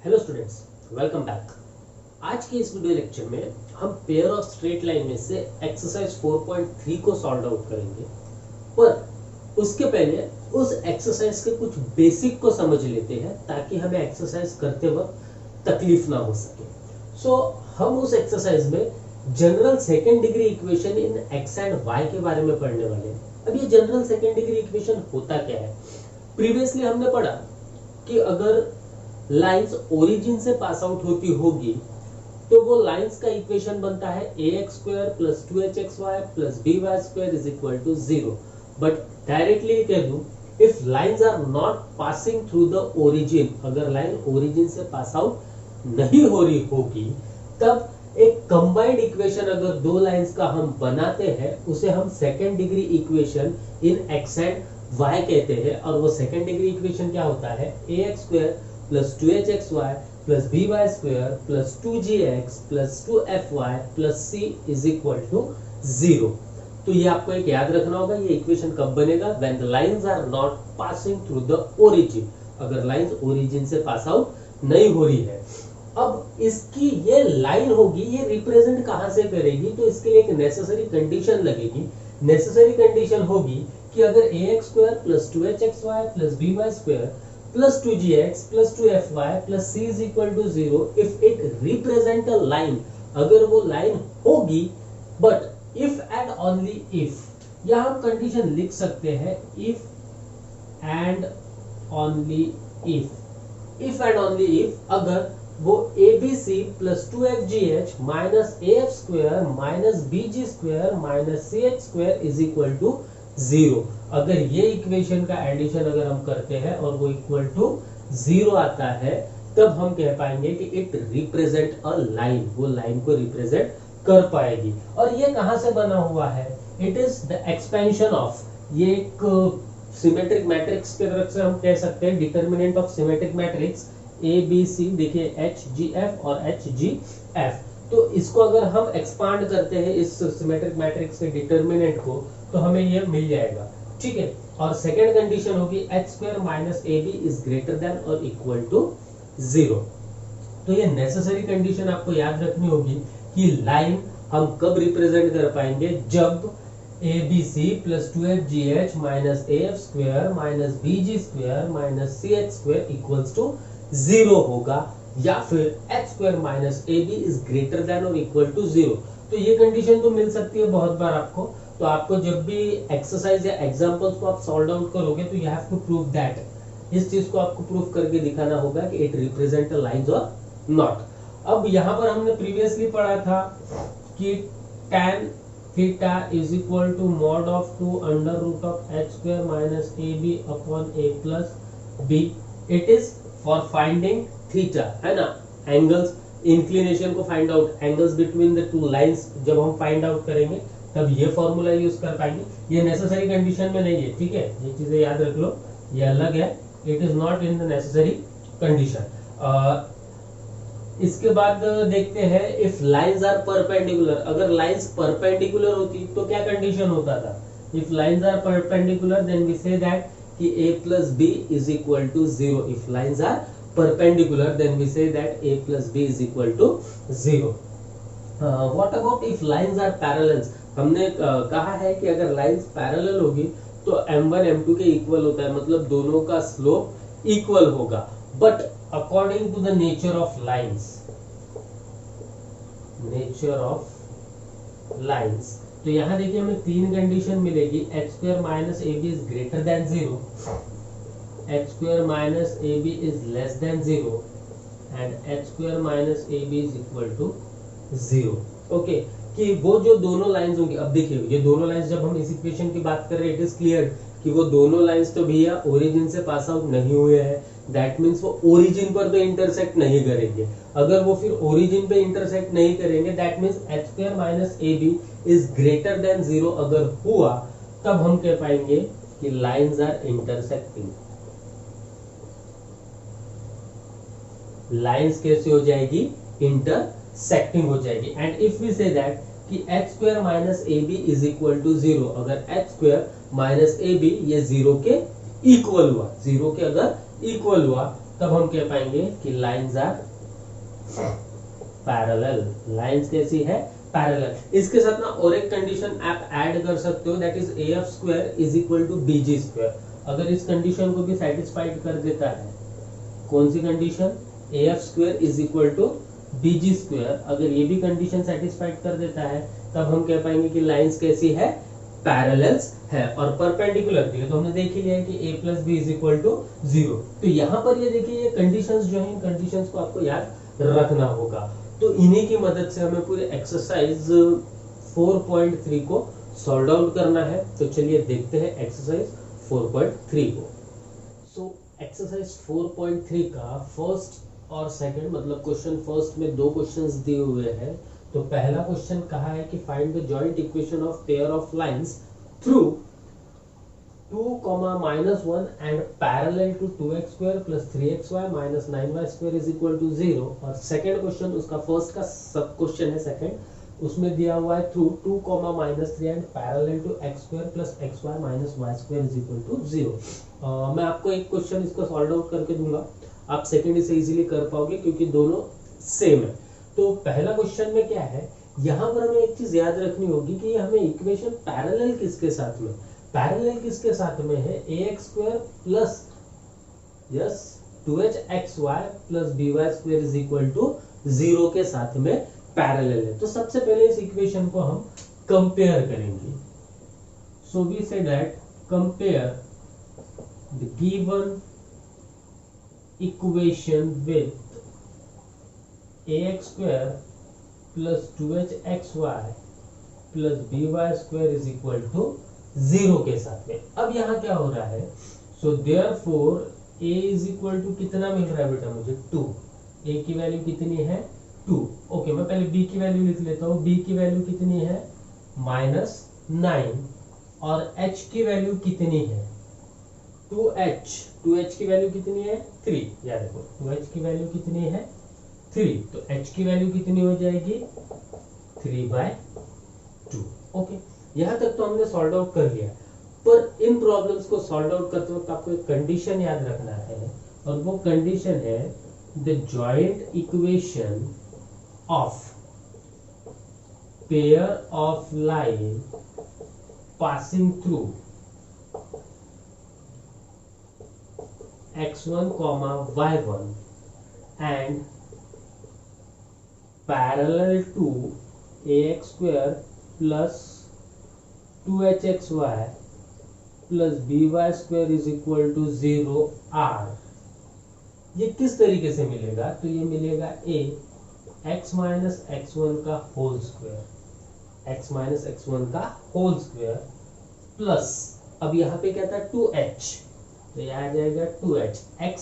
Hello students, welcome back. आज के इस वीडियो लेक्चर में हम पेयर ऑफ स्ट्रेट लाइन में से एक्सरसाइज 4.3 को सॉल्व आउट करेंगे। पर उसके पहले उस एक्सरसाइज के कुछ बेसिक को समझ लेते हैं ताकि हमें एक्सरसाइज करते वक्त तकलीफ ना हो सके। हम उस एक्सरसाइज में general second degree equation in x and y के बारे में पढ़ने वाले हैं। अब ये जनरल सेकेंड डिग्री इक्वेशन होता क्या है? प्रीवियसली हमने पढ़ा कि अगर लाइंस ओरिजिन से पास आउट होती होगी तो वो लाइंस का इक्वेशन बनता है ax² + 2hxy + by² is equal to 0। But directly कह दूं, if lines are not passing through the origin, अगर लाइन ओरिजिन से पास आउट नहीं हो रही होगी तब एक कंबाइंड इक्वेशन अगर दो लाइंस का हम बनाते हैं उसे हम second degree equation in x and y कहते हैं। और वो सेकेंड डिग्री इक्वेशन क्या होता है? ax² + 2hxy + by² + 2gx + 2fy + c is equal to 0। तो ये आपको एक याद रखना होगा, ये इक्वेशन कब बनेगा? When the lines are not passing through the origin, अगर लाइंस ओरिजिन से पास आउट नहीं हो रही है। अब इसकी ये लाइन होगी, ये रिप्रेजेंट कहां से करेगी? तो इसके लिए एक नेसेसरी कंडीशन लगेगी। नेसेसरी कंडीशन होगी कि अगर ax² + 2hxy + by² plus 2gx plus 2fy plus c is equal to 0 if it represent a line, अगर वो लाइन होगी, but if and only if, या हम कंडीशन लिख सकते हैं if and only if अगर वो abc plus 2fgh minus af² minus bg² minus ch² is equal to 0, अगर ये इक्वेशन का एडिशन अगर हम करते हैं और वो इक्वल टू 0 आता है तब हम कह पाएंगे कि इट रिप्रेजेंट अ लाइन, वो लाइन को रिप्रेजेंट कर पाएगी। और ये कहां से बना हुआ है? It is the expansion of, ये एक सिमेट्रिक मैट्रिक्स के तरफ से हम कह सकते हैं, determinant of symmetric matrix ABC, देखिए HGF और HGF। तो इसको अगर हम एक्सपांड करते हैं इस सिमेट्रिक मैट्रिक्स के डिटर्मिनेंट को तो हमें ये मिल जाएगा, ठीक है। और सेकेंड कंडीशन होगी h² - ab is greater than और इक्वल टू 0। तो ये नेसेसरी कंडीशन आपको याद रखनी होगी कि लाइन हम कब रिप्रेजेंट कर पाएंगे? जब abc + 2fgh minus af² minus bg² minus ch² equals to 0 होगा, या फिर h² - ab is greater than और इक्वल टू 0। तो ये कंडीशन तो मिल सकती है बहुत बार आपको। तो आपको जब भी एक्सरसाइज या एग्जांपल्स को आप सॉल्व आउट करोगे तो you have to prove that, इस चीज को आपको प्रूव करके दिखाना होगा कि इट रिप्रेजेंट अ लाइंस और नॉट। अब यहाँ पर हमने प्रीवियसली पढ़ा था कि tan theta is equal to mod of 2 √ h² - ab upon a plus b। It is for finding theta, है ना, एंगल्स, इंक्लिनेशन को find out, angles between the two lines जब हम फाइंड आउट करेंगे तब ये फॉर्मूला यूज कर पाएंगे। ये नेसेसरी कंडीशन में नहीं है, ठीक है, ये चीजें याद रख लो, ये अलग है, it is not in the necessary condition. इसके बाद देखते हैं इफ लाइंस आर परपेंडिकुलर, अगर लाइंस परपेंडिकुलर होती तो क्या कंडीशन होता था? If lines are perpendicular then we say that कि a plus b is equal to 0। if lines are perpendicular then we say that a plus b is equal to 0। what about if lines are parallel? हमने कहा है कि अगर lines parallel होगी तो m1 m2 के equal होता है, मतलब दोनों का स्लोप इक्वल होगा। But according to the nature of lines, तो यहाँ देखिए हमें तीन कंडीशन मिलेगी, h² - ab is greater than 0, h² - ab is less than 0 and h² - ab is equal to 0। Okay, कि वो जो दोनों लाइंस होंगी, अब देखिए ये दोनों लाइंस जब हम इस इक्वेशन की बात कर रहे हैं इट इज क्लियर कि वो दोनों लाइंस तो भैया ओरिजिन से पास आउट नहीं हुए हैं, दैट मींस वो ओरिजिन पर तो इंटरसेक्ट नहीं करेंगे। अगर वो फिर ओरिजिन पे इंटरसेक्ट नहीं करेंगे that means h² - ab is greater than 0 अगर हुआ तब हम कह पाएंगे कि लाइंस आर इंटरसेक्टिंग। लाइंस कैसे हो जाएगी? इंटरसेक्टिंग हो जाएगी। And if we say that कि h² - ab is equal to 0, अगर h² - ab ये 0 के इक्वल हुआ, 0 के अगर इक्वल हुआ तब हम कह पाएंगे कि लाइंस आर पैरेलल। लाइंस कैसी है? पैरेलल। इसके साथ ना और एक कंडीशन आप ऐड कर सकते हो, that is AF square is equal to BG square. अगर इस कंडीशन को भी सेटिस्फाइड कर देता है, कौन सी condition? AF square is equal to BG square. अगर ये भी कंडीशन सेटिस्फाइड कर देता है तब हम कह पाएंगे कि लाइंस कैसी है? पैरेलल्स है और परपेंडिकुलर भी है। तो हमने देख ही लिया है कि A plus B is equal to 0। तो यहाँ पर ये देखिए, ये कंडीशंस जो है, इन कंडीशंस को आपको याद रखना होगा। तो इन्हीं की मदद से हमें पूरे एक्सरसाइज 4.3 को सॉल्व आउट करना है। तो चलिए देखते हैं एक्सरसाइज 4.3 को। सो एक्सरसाइज 4.3 का फर्स्ट और सेकंड, मतलब क्वेश्चन फर्स्ट में दो क्वेश्चंस दिए हुए हैं। तो पहला क्वेश्चन कहा है कि find the joint equation of pair of lines through 2, -1 and parallel to 2x square plus 3xy minus 9y square is equal to 0। और सेकंड क्वेश्चन, उसका फर्स्ट का सब क्वेश्चन है सेकंड, उसमें दिया हुआ है through 2, -3 and parallel to x square plus xy minus y square is equal to 0। मैं आपको एक क्वेश्चन इसको सॉल्व आउट करके दूंगा, आप सेकंड इसे इजीली कर पाओगे क्योंकि दोनों सेम है। तो पहला क्वेश्चन में क्या है, यहाँ पर हमें एक चीज याद रखनी होगी कि हमें इक्वेशन पैरेलल किसके साथ में? पैरेलल किसके साथ में है? ax square plus 2hxy plus by square is equal to 0 के साथ में पैरेलल है। तो सबसे पहले इस इक्वेशन को हम कंपेयर करेंगे। So we say that compare the given equation with ax square plus 2hxy plus by square is equal to 0 के साथ में। अब यहाँ क्या हो रहा है? So therefore a is equal to कितना मिल रहा है बेटा मुझे? 2। a की वैल्यू कितनी है? 2। ओके, मैं पहले b की वैल्यू लिख लेता हूँ। b की वैल्यू कितनी है? -9। और h की वैल्यू कितनी है? 2h। 2h की वैल्यू कितनी है? 3। याद रखो 2h की वैल्यू कितनी है? 3। तो h की वैल्यू कितनी हो जाएगी? 3/2। ओके, यहाँ तक तो हमने सॉल्व आउट कर लिया। पर इन प्रॉब्लम्स को सॉल्व आउट करते वक्त आपको एक कंडीशन याद रखना है, और वो कंडीशन है the joint equation of pair of line passing through x1, y1 and parallel to ax square plus 2hxy plus by square is equal to 0 r। ये किस तरीके से मिलेगा? तो ये मिलेगा a x माइनस x1 का whole square, x minus x1 का होल स्क्वायर प्लस, अब यहाँ पे क्या था? 2h, तो यह आ जाएगा 2h x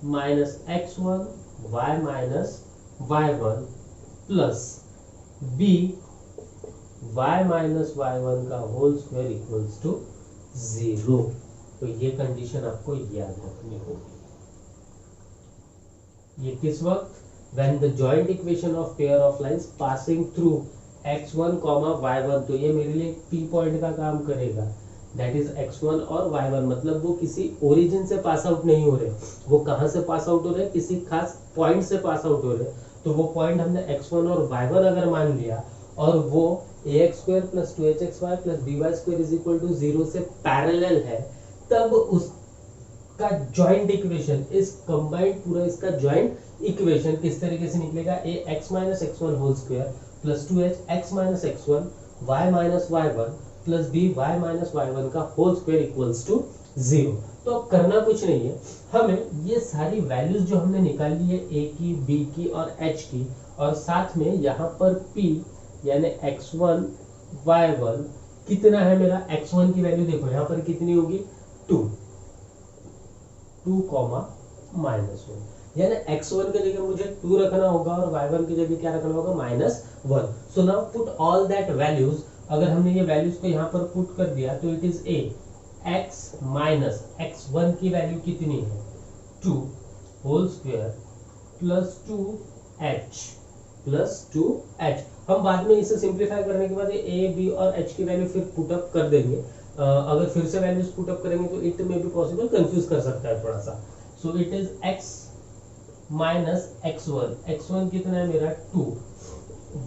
minus x1 y minus y1 plus b y minus y1 का होल स्क्वायर इक्वल्स टू 0। तो ये कंडीशन आपको याद रखनी होगी। ये किस वक्त? when the joint equation of pair of lines passing through x1, y1। तो ये मेरे लिए p पॉइंट का काम करेगा, दैट इज x1 और y1। मतलब वो किसी ओरिजिन से पास आउट नहीं हो रहे, वो कहां से पास आउट हो रहे? किसी खास पॉइंट से पास आउट हो रहे। तो वो पॉइंट हमने x1 और y1 अगर मान लिया, और वो ax square plus 2hxy plus by square is equal to 0 से पैरेलल है, तब उसका जॉइंट इक्वेशन, इस कंबाइंड पूरा इसका जॉइंट इक्वेशन किस तरीके से निकलेगा? a x minus x1 whole square plus 2h x minus x1 y minus y1 plus b y minus y1 का होल स्क्वायर इक्वल्स टू 0। तो अब करना कुछ नहीं है, हमें ये सारी वैल्यूज जो हमने निकाली है a की, b की और h की, और साथ में यहाँ पर p यानी x1 y1 कितना है मेरा? x1 की वैल्यू देखो यहाँ पर कितनी होगी? 2, -1, यानी x1 की जगह मुझे 2 रखना होगा और y1 की जगह क्या रखना होगा? -1। So now put all that values. अगर हमने ये वैल्यूज को यहाँ पर पुट कर दिया तो it is a x minus x1 की वैल्यू कितनी है? 2 whole square plus 2h plus 2h। हम बाद में इसे सिंप्लीफाई करने के बाद a, b और h की वैल्यू फिर पुट अप कर देंगे। अगर फिर से वैल्यूज पुट अप करेंगे तो इट में भी पॉसिबल कंफ्यूज कर सकता है थोड़ा सा। So it is x minus x1 कितना है मेरा 2,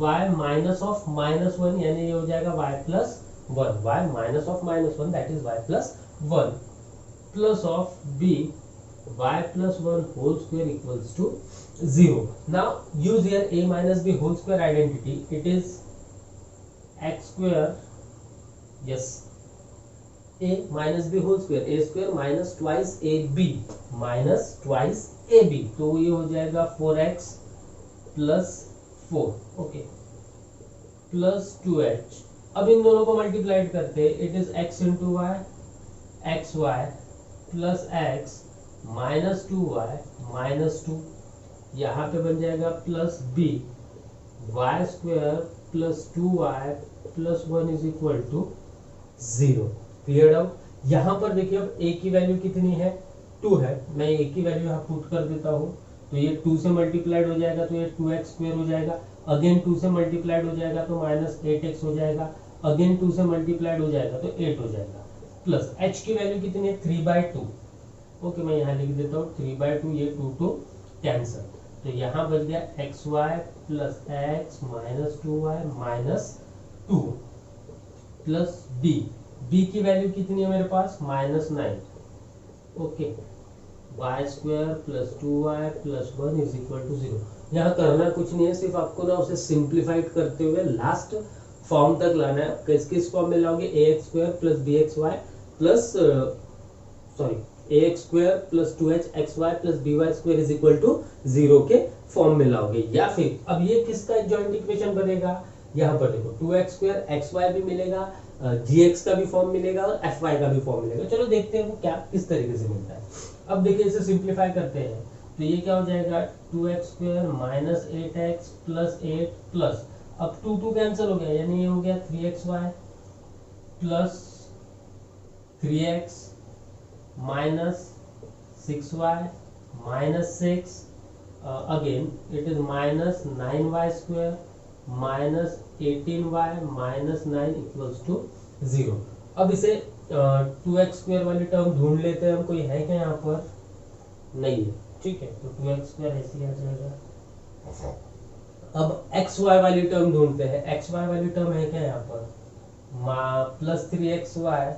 y माइनस ऑफ -1 यानी ये हो जाएगा y plus 1, y minus of -1 that is y plus 1 plus of b y plus 1 whole square equals to 0. Now use here a minus b whole square identity. It is x square, yes, a minus b whole square, a square minus twice ab minus twice ab, तो ये हो जाएगा 4x plus 4, okay, plus 2h. अब इन दोनों को multiplied करते हैं. It is x into y x y plus x minus 2y minus 2, यहाँ पे बन जाएगा plus b y square plus 2y plus 1 is equal to 0. Clear out. यहाँ पर देखिए अब a की वैल्यू कितनी है, 2 है. मैं a की वैल्यू यहाँ पुट कर देता हूँ, तो ये 2 से मल्टीप्लाइड हो जाएगा तो ये 2x स्क्वायर हो जाएगा. अगेन 2 से मल्टीप्लाइड हो जाएगा तो माइनस 8x हो जाएगा. अगेन 2 से मल्टीप्लाइड हो जाएगा तो 8 हो जाएगा. प्लस h की वैल्यू कितनी है, 3/2. ओके, मैं यहाँ लिख देता हूँ 3/2, ये 2 कैंसल, तो यहाँ बच गया x y plus x minus 2y minus 2 plus b की वैल्यू कितनी है मेरे पास, -9. Okay, y square plus 2y plus 1 is equal to 0. यहाँ करना कुछ नहीं है, सिर्फ आपको ना उसे सिंप्लीफाइड करते हुए लास्ट फॉर्म तक लाना है. किस फॉर्म में लाओगे, ax square plus bxy plus ax square plus 2h xy plus by square is equal to 0 के फॉर्म में लाओगे. या फिर अब ये किसका जॉइंट इक्वेशन बनेगा, यहाँ पर देखो 2x स्क्वायर xy भी मिलेगा, gx का भी फॉर्म मिलेगा और fy का भी फॉर्म मिलेगा. चलो देखते हैं वो क्या किस तरीके से मिलता है. अब देखिए इसे सिंप्लीफाई करते हैं, तो ये क्या हो जाएगा 2x square minus 8x plus 8 plus, अब 2 कैंसिल हो गया यानी ये हो गया 3xy plus 3x minus 6y minus 6, again it is minus 9y square minus 18y minus 9 equals to 0. अब इसे 2x स्क्वायर वाली टर्म ढूंढ लेते हैं हम, कोई है क्या यहाँ पर, नहीं है. ठीक है, तो 2x स्क्वायर ऐसे आ जाएगा. अब xy वाली टर्म ढूंढते हैं. xy वाली टर्म है क्या यहाँ पर, प्लस 3xy,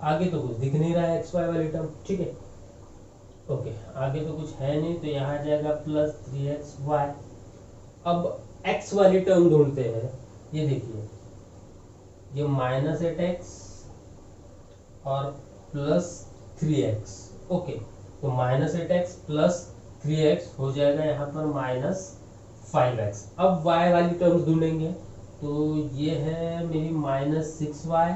आगे तो कुछ दिख नहीं रहा है xy वाली टर्म. ठीक है, ओके, आगे तो कुछ है नहीं, तो यहाँ आ जाएगा प्लस 3xy. अब x वाली टर्म ढूंढते हैं. ये देखिए ये माइनस 8x और प्लस 3x. ओके, तो माइनस 8x प्लस 3x हो जाएगा यहाँ पर माइनस 5x. अब y वाली टर्म्स ढूंढेंगे, तो ये है मेरी माइनस 6y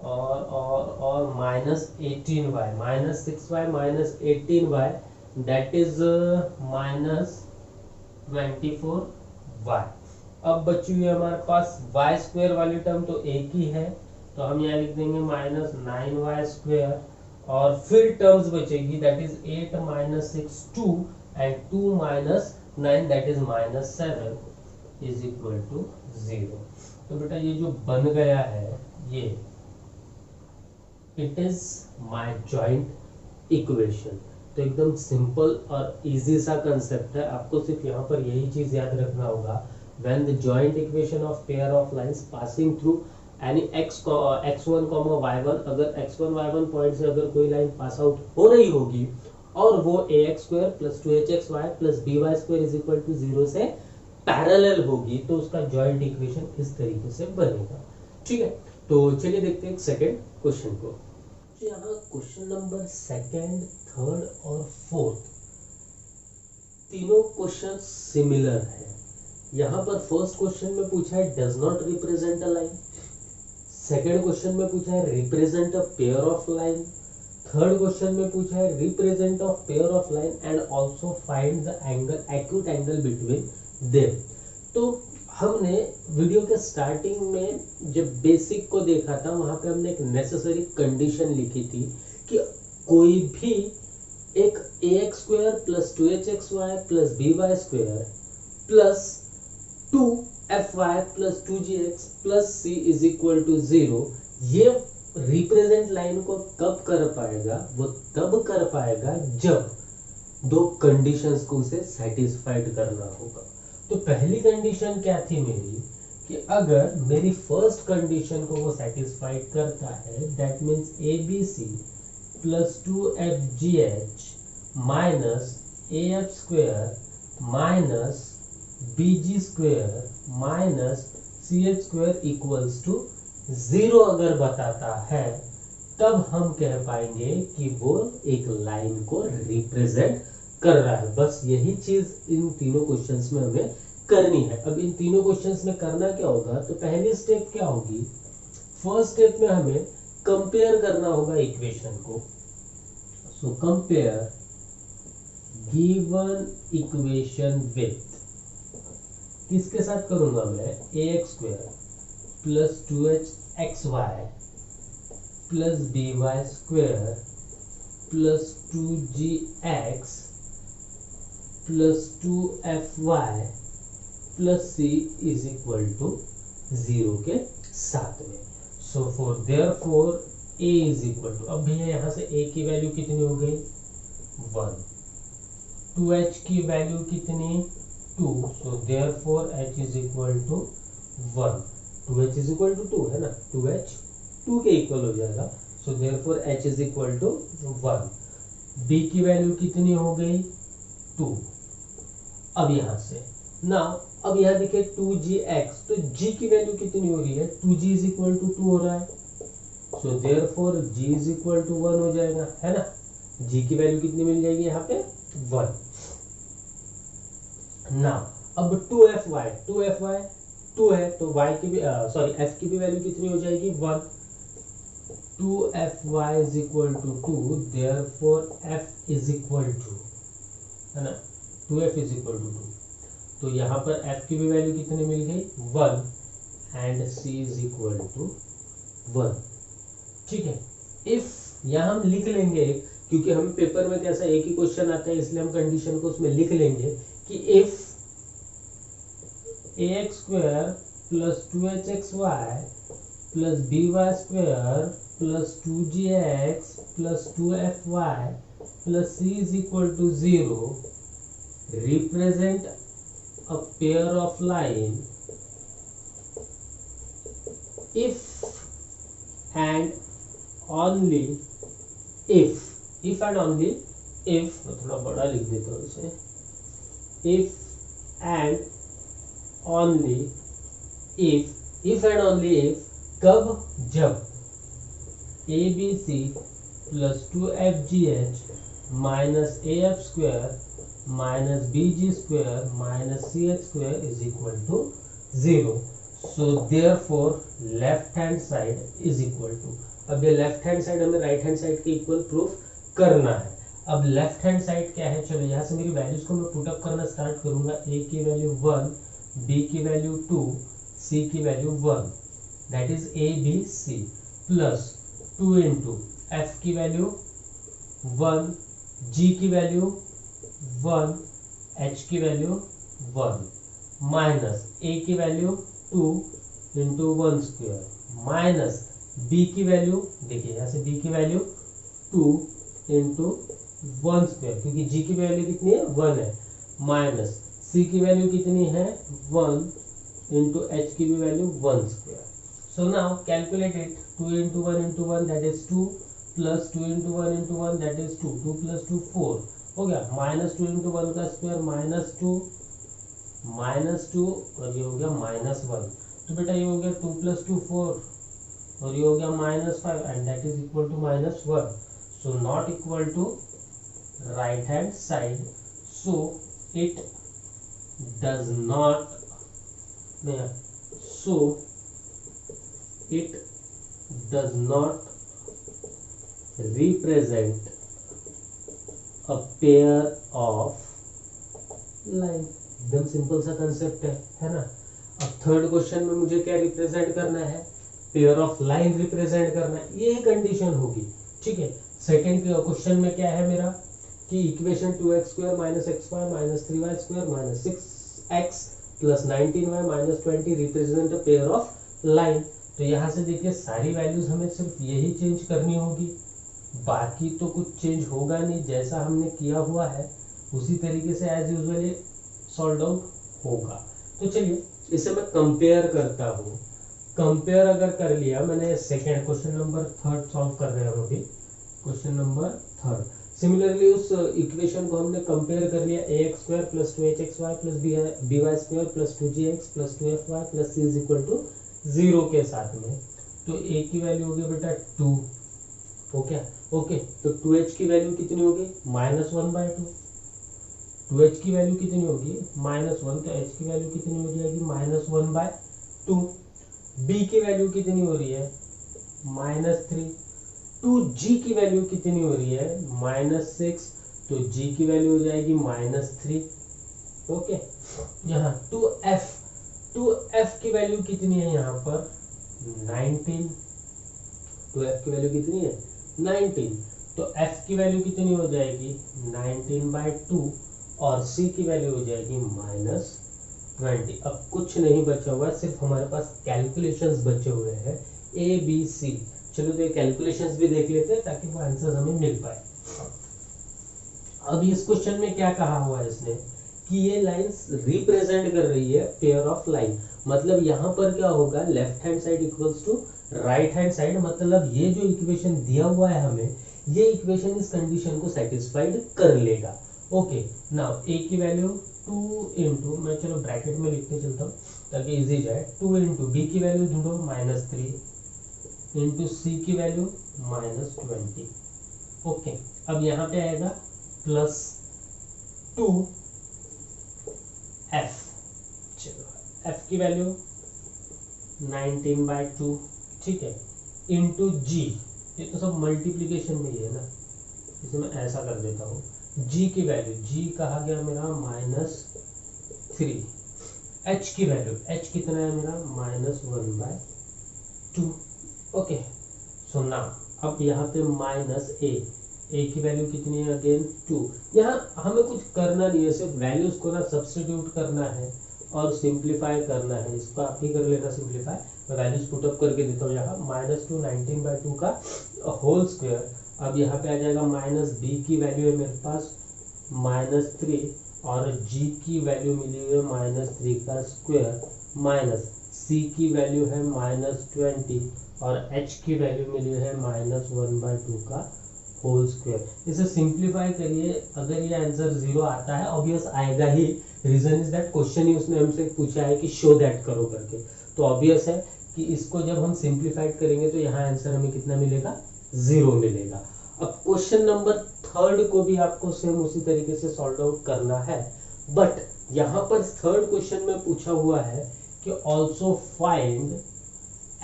और minus 18y, minus 6y minus 18y that is minus 24y. अब बची हुई हमारे पास y स्क्वायर वाली टर्म तो एक ही है, तो हम यहाँ लिख देंगे माइनस 9y स्क्वायर, और फिर टर्म्स बचेगी that is 8 minus 6 2 and 2 minus 9 that is minus 7 is equal to 0. तो बेटा ये जो बन गया है ये it is my joint equation. तो एकदम सिंपल और इजी सा कंसेप्ट है. आपको सिर्फ यहाँ पर यही चीज याद रखना होगा, when the joint equation of pair of lines passing through any x1, y1, अगर x1 y1 पॉइंट से अगर कोई लाइन पास आउट हो रही होगी और वो ax square plus 2hxy plus by square is equal to 0 से पैरेलल होगी, तो उसका जॉइंट इक्वेशन इस तरीके से बनेगा. ठीक है, तो चलिए देखते हैं सेकंड क्वेश्चन को. यहाँ क्वेश्चन नंबर सेकंड, थर्ड और फोर्थ तीनों क्वेश्चन सिमिलर है. यहाँ पर फर्स्ट क्वेश्चन में पूछा है does not represent a line, second question में पूछा है represent a pair of line, third question में पूछा है represent of pair of line and also find the angle, acute angle between them. तो हमने वीडियो के स्टार्टिंग में जब बेसिक को देखा था, वहां पे हमने एक नेसेसरी कंडीशन लिखी थी कि कोई भी एक ax square plus 2hxy plus by square plus 2fy plus 2gx plus c is equal to 0, ये रिप्रेजेंट लाइन को कब कर पाएगा, वो तब कर पाएगा जब दो कंडीशंस को उसे सेटिस्फाइड करना होगा। तो पहली कंडीशन क्या थी मेरी, कि अगर मेरी फर्स्ट कंडीशन को वो सेटिस्फाइड करता है, that means A B C plus 2FGH minus AF² minus BG² minus CH² equals to 0 अगर बताता है, तब हम कह पाएंगे कि वो एक लाइन को रिप्रेजेंट कर रहा है। बस यही चीज इन तीनों क्वेश्चंस में हमें करनी है। अब इन तीनों क्वेश्चंस में करना क्या होगा, तो पहली स्टेप क्या होगी, फर्स्ट स्टेप में हमें कंपेयर करना होगा इक्वेशन को। So compare given equation with, किसके साथ करूंगा मैं, AX² plus 2HXY plus BY² plus 2GX plus 2FY plus C is equal to 0 के साथ में। So for therefore A is equal to, अब भैया यहाँ से A की वैल्यू कितनी हो गई 1, 2H की वैल्यू कितनी 2, so therefore H is equal to 1, 2H is equal to 2 है ना, 2H 2 के इक्वल हो जाएगा, so therefore H is equal to 1। B की वैल्यू कितनी हो गई 2। अब यहाँ से नाउ, अब यहाँ देखिए 2GX, तो G की वैल्यू कितनी हो रही है, 2G इज इक्वल टू 2 हो रहा है, so therefore G is equal to 1 हो जाएगा, है ना। G की वैल्यू कितनी मिल जाएगी यहाँ पे 1। नाउ अब 2FY 2 है, तो Y की भी F की भी वैल्यू कितनी हो जाएगी 1। 2FY is equal to 2, therefore F is equal to, है ना, 2F इज इक्वल टू 2, तो यहाँ पर F की भी वैल्यू कितनी मिल गई 1 and C is equal to 1। ठीक है, इफ यहाँ हम लिख लेंगे, क्योंकि हम पेपर में कैसा एक ही क्वेश्चन आता है, इसलिए हम कंडीशन को उसमें लिख लेंगे कि if AX² plus 2HXY plus BY² plus 2GX plus 2FY plus C is equal to 0 represent a pair of line if and only if and only if, मैं थोड़ा बड़ा लिख देता हूँ इसे, if and only if and only if, कब, जब ABC plus 2FGH minus AF² minus BG² minus CH² is equal to 0। So therefore left hand side is equal to, अब ये लेफ्ट हैंड साइड हमें राइट हैंड साइड के equal proof करना है। अब left hand side क्या है, चलो यहाँ से मेरी वैल्यूज को मैं पुट अप करना स्टार्ट करूंगा। A की वैल्यू 1, B की वैल्यू 2, C की वैल्यू 1, that is ABC plus 2 into F की वैल्यू 1, G की वैल्यू 1, H की वैल्यू 1 माइनस A की वैल्यू 2 इंटू 1 स्क्वायर माइनस B की वैल्यू, देखिए यहाँ से B की वैल्यू 2 इंटू 1 स्क्वायर, क्योंकि G की वैल्यू कितनी है 1 है, माइनस C की वैल्यू कितनी है 1 इंटू H की भी value 1 square. So now calculate it, 2 into 1 into 1 that is 2 plus 2 into 1 into 1 that is 2, 2 plus 2 4 हो गया, माइनस 2 इंटू 1 का स्क्वायर माइनस 2 और ये हो गया -1। तो बेटा ये हो गया 2 प्लस 2 4 और ये हो गया -5 and that is equal to -1। So not equal to right hand side, so it does not, so it does not represent a pair of line। एकदम सिंपल सा कंसेप्ट है ना। अब थर्ड क्वेश्चन में मुझे क्या रिप्रेजेंट करना है, पेयर ऑफ लाइन रिप्रेजेंट करना है, ये कंडीशन होगी। ठीक है, सेकेंड क्वेश्चन में क्या है मेरा कि equation 2x² minus xy minus 3y² minus 6x plus 19y minus 20 represent a pair of line. तो यहाँ से देखिए सारी वैल्यूज हमें सिर्फ यही चेंज करनी होगी, बाकी तो कुछ चेंज होगा नहीं, जैसा हमने किया हुआ है उसी तरीके से एज यूजुअल सॉल्व आउट होगा। तो चलिए इसे मैं कंपेयर करता हूँ। कंपेयर अगर कर लिया मैंने, second question number third solve कर रहे हैं हम अभी, क्वेश्चन नंबर थर्ड। सिमिलरली उस इक्वेशन को हमने कंपेयर कर लिया, ax square plus 2hxy plus by square plus 2gx plus 2fy plus c is equal to 0 के साथ में। तो a की वैल्यू होगी बेटा 2, ओके ओके। तो 2h की वैल्यू कितनी होगी -1/2, 2h की वैल्यू कितनी होगी -1, तो h की वैल्यू कितनी हो जाएगी -1/2। b की वैल्यू कितनी हो रही है -3, 2g की वैल्यू कितनी हो रही है -6, तो g की वैल्यू हो जाएगी -3, ओके। यहाँ 2f की वैल्यू कितनी है यहाँ पर 19, 2f की वैल्यू कितनी है 19, तो f की वैल्यू कितनी हो जाएगी 19/2 और c की वैल्यू हो जाएगी -20। अब कुछ नहीं बचा हुआ है, सिर्फ हमारे पास कैलकुलेशंस बचे हुए हैं a b c। चलो तो ये कैलकुलेशंस भी देख लेते हैं ताकि वो आंसर हमें मिल पाए। अब इस क्वेश्चन में क्या कहा हुआ है इसने कि ये लाइंस रिप्रेजेंट कर रही है पेयर ऑफ लाइन, मतलब यहाँ पर क्या होगा left hand side equals to right hand side, मतलब ये जो इक्वेशन दिया हुआ है हमें, ये इक्वेशन इस कंडीशन को सेटिस्फाइड कर लेगा। ओके नाउ a की वैल्यू 2 इंटू, मैं चलो ब्रैकेट में लिख के चलता हूँ ताकि इजी जाए, 2 इंटू b की वैल्यू ढूंढो -3 इंटू c की वैल्यू -20, ओके। अब यहाँ पे आएगा प्लस 2f, चलो f की वैल्यू 19/2, ठीक है, इंटू g, ये तो सब मल्टीप्लीकेशन में ही है ना, इसे मैं ऐसा कर देता हूँ, g की वैल्यू, g कहा गया मेरा -3, h की वैल्यू, h कितना है मेरा -1/2, ओके। सो नाउ अब यहाँ पे a की वैल्यू कितनी है अगेन 2। यहाँ हमें कुछ करना नहीं है, सिर्फ वैल्यूज को ना सब्स्टिट्यूट करना है और सिंप्लीफाई करना है, इसको आप ही कर लेना सिंप्लीफाई। मैं वैल्यूज पुट अप करके देता हूँ यहाँ, -2 19/2 का होल स्क्वायर, अब यहाँ पे आ जाएगा -b की वैल्यू है मेरे पास -3 और g की वैल्यू मिली हुई है -3 का स्क्वायर, माइनस c की वैल्यू है -20 और h की वैल्यू मिली है -1/2 का होल स्क्वायर। इसे सिंप्लीफाई करिए, अगर ये आंसर 0 आता है, ऑब्वियस आएगा ही, रीजन इज दैट क्वेश्चन ही उसने हमसे पूछा है कि शो दैट करो करके, तो ऑब्वियस है कि इसको जब हम सिंप्लीफाइड करेंगे तो यहाँ आंसर हमें कितना मिलेगा 0 मिलेगा। अब क्वेश्चन नंबर थर्ड को भी आपको सेम उसी तरीके से सॉल्व आउट करना है, बट यहाँ पर थर्ड क्वेश्चन में पूछा हुआ है कि also find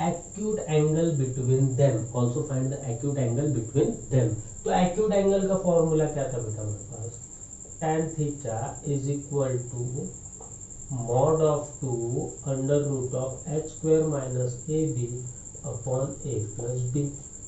acute angle between them, also find the acute angle between them। तो acute angle का फॉर्मूला क्या था बेटा मेरे पास, tan theta is equal to mod of 2 under root of h square minus ab upon a plus b।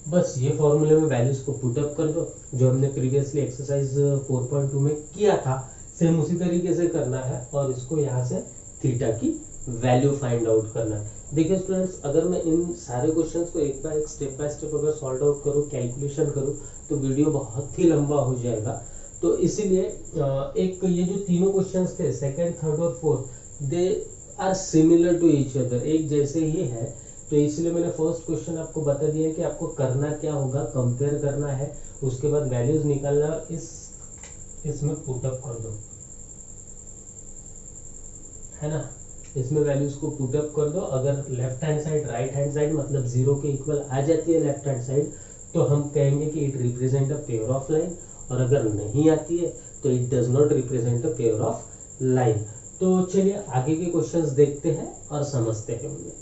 बस ये फॉर्मूले में वैल्यूज को पुट अप कर दो, जो हमने प्रीवियसली एक्सरसाइज 4.2 में किया था, सेम उसी तरीके से करना है और इसको यहाँ से थीटा की वैल्यू फाइंड आउट करना है। देखिए स्टूडेंट्स, अगर मैं इन सारे क्वेश्चंस को एक बाय एक स्टेप बाय स्टेप अगर सॉल्व आउट करूँ, कैलकुलेशन करूँ, तो वीडियो बहुत ही लंबा हो जाएगा। तो इसीलिए एक ये जो तीनों क्वेश्चंस थे सेकंड, थर्ड और fourth, they are similar to each other, एक जैसे ही है, तो इसलिए मैंने फर्स्ट क्वेश्चन आपको बता दिया है कि आपको करना क्या होगा, कंपेयर करना है, उसके बाद वैल्यूज निकालना, इसमें पुट अप कर दो, है ना, इसमें वैल्यूज को पुट अप कर दो। अगर left hand side right hand side मतलब 0 के इक्वल आ जाती है लेफ्ट हैंड साइड, तो हम कहेंगे कि it represent a pair of line, और अगर नहीं आती है तो it does not represent a pair of line. तो चलिए आगे के क्वेश्चंस देखते हैं और समझते हैं उन्हें।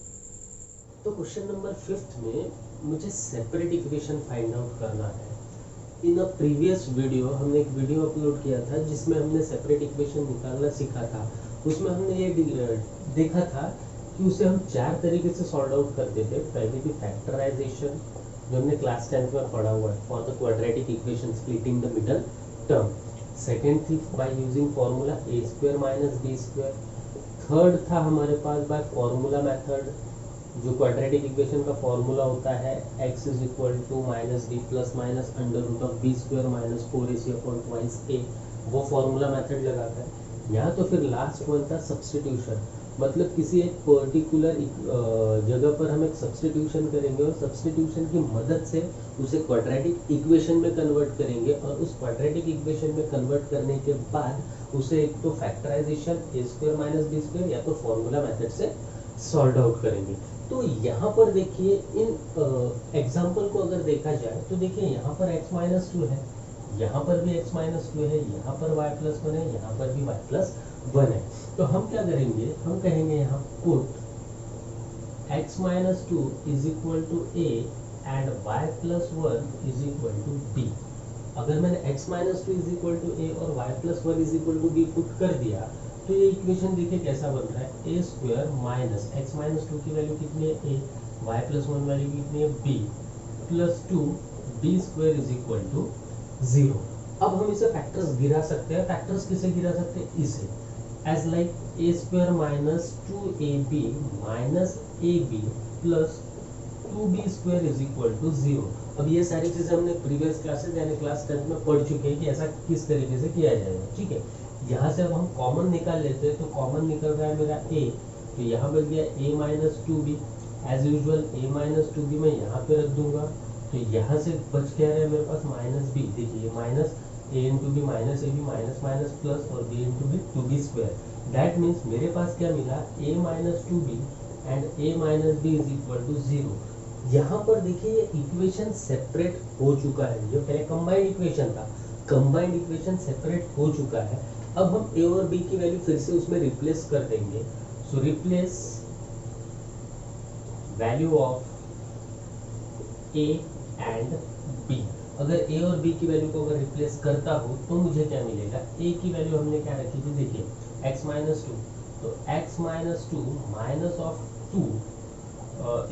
तो क्वेश्चन नंबर 5 में मुझे सेपरेट इक्वेशन फाइंड आउट करना है। इन अ प्रीवियस वीडियो हमने एक वीडियो अपलोड किया था जिसमें हमने सेपरेट इक्वेशन निकालना सीखा था। उसमें हमने ये देखा था कि उसे हम 4 तरीके से सॉल्व आउट करते थे। पहले थी फैक्टराइजेशन, जो हमने क्लास 10th में पढ़ा हुआ है, for the quadratic equation splitting the middle term. Second थी by using formula a² - b²। Third था हमारे पास बाय फॉर्मूला मेथड, जो क्वाड्रेटिक इक्वेशन का फॉर्मूला होता है x is equal to minus B plus minus under root of B square minus 4ac upon twice A, वो formula method लगाता है। यहाँ तो फिर लास्ट वन था सब्सटीट्यूशन, मतलब किसी एक पर्टिकुलर जगह पर हम एक सब्सटीट्यूशन करेंगे और सब्सटीट्यूशन की मदद से उसे क्वाड्रेटिक इक्वेशन में कन्वर्ट करेंगे, और उस क्वाड्रेटिक इक्वेशन में कन्वर्ट करने के बाद उसे एक तो फैक्टराइजेशन ए स्क्वायर माइनस बी स्क्वायर या तो फॉर्मूला मेथड से सॉल्व आउट करेंगे। तो यहाँ पर देखिए इन एग्जाम्पल को अगर देखा जाए तो देखिए यहाँ पर x माइनस टू है, यहाँ पर भी x माइनस टू है, यहाँ पर y प्लस वन है, यहाँ पर भी y प्लस वन है। तो हम क्या करेंगे, हम कहेंगे यहाँ put x minus two is equal to a and y plus one is equal to b। अगर मैंने x minus two is equal to a और y plus one is equal to b put कर दिया तो ये equation देखिए कैसा बन रहा है, A square minus X minus two की वैल्यू कितनी है A, Y plus one value कितनी है B, plus two B square is equal to 0। अब हम इसे फैक्टर्स गिरा सकते हैं, फैक्टर्स किसे गिरा सकते हैं, इसे as like a square minus two a b minus a b plus two B square is equal to 0। अब ये सारी चीजें हमने प्रीवियस क्लासेस यानी क्लास 10 में पढ़ चुके हैं कि ऐसा किस तरीके से किया जाएगा, ठीक है। यहाँ से अब हम कॉमन निकाल लेते हैं, तो कॉमन निकल रहा है मेरा a, तो यहाँ बच गया a minus two b, as usual a minus two b मैं यहाँ पे रख दूंगा, तो यहाँ से बच क्या रहा है मेरे पास माइनस b, देखिए minus a into b minus a b minus minus plus और b into b two B square, that means मेरे पास क्या मिला a minus two b and a minus b is equal to 0। यहाँ पर देखिए ये इक्वेशन सेपरेट हो चुका है, जो पहले कंबाइंड इक्वेशन था, कंबाइंड इक्वेशन सेपरेट हो चुका है। अब हम a और b की वैल्यू फिर से उसमें रिप्लेस कर देंगे, सो replace value of a and b। अगर a और b की वैल्यू को अगर रिप्लेस करता हो तो मुझे क्या मिलेगा, a की वैल्यू हमने क्या रखी थी, देखिए x माइनस टू, तो x minus two minus of two,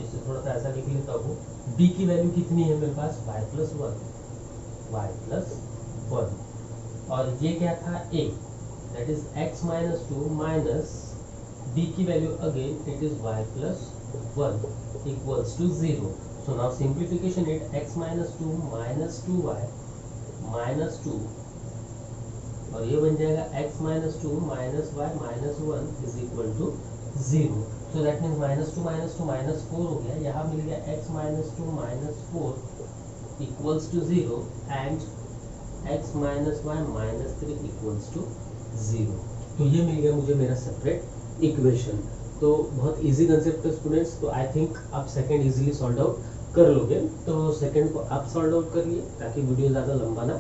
इसे थोड़ा सा ऐसा लिख लेता हूँ, b की वैल्यू कितनी है मेरे पास y plus one, y plus one, और ये क्या था a, that is x minus 2 minus b की value again it is y plus 1 equals to 0. So now simplification it x minus 2 minus 2y minus 2 और ये बन जाएगा x minus 2 minus y minus 1 is equal to 0. So that means minus 2 minus 4 हो गया, यहाँ मिल गया x minus 2 minus 4 equals to 0 and x minus y minus 3 equals to 0। तो ये मिल गया मुझे मेरा सेपरेट इक्वेशन। तो बहुत इजी कंसेप्ट है स्टूडेंट्स, तो आई थिंक आप सेकंड इजीली सॉल्व आउट कर लोगे। तो सेकंड को आप सॉल्व आउट कर लिए ताकि वीडियो ज़्यादा लंबा ना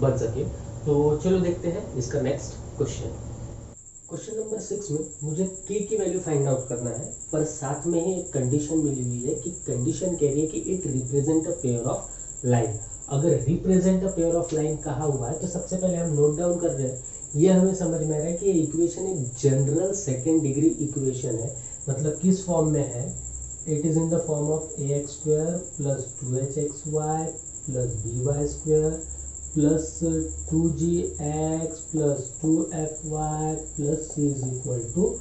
बन सके। तो चलो देखते हैं इसका नेक्स्ट क्वेश्चन। क्वेश्चन नंबर 6 में मुझे k की वैल्यू फाइंड आउट करना है, पर साथ में ही एक कंडीशन मिली हुई है कि कंडीशन कह रही है कि it represent a pair of line. अगर represent a pair of line कहा हुआ है तो सबसे पहले हम नोट डाउन कर रहे हैं, ये हमें समझ में आ रहा है कि ये इक्वेशन एक जनरल सेकेंड डिग्री इक्वेशन है। मतलब किस फॉर्म में है, it is in the form of ax square plus 2hxy plus by square plus 2gx plus 2fy plus c is equal to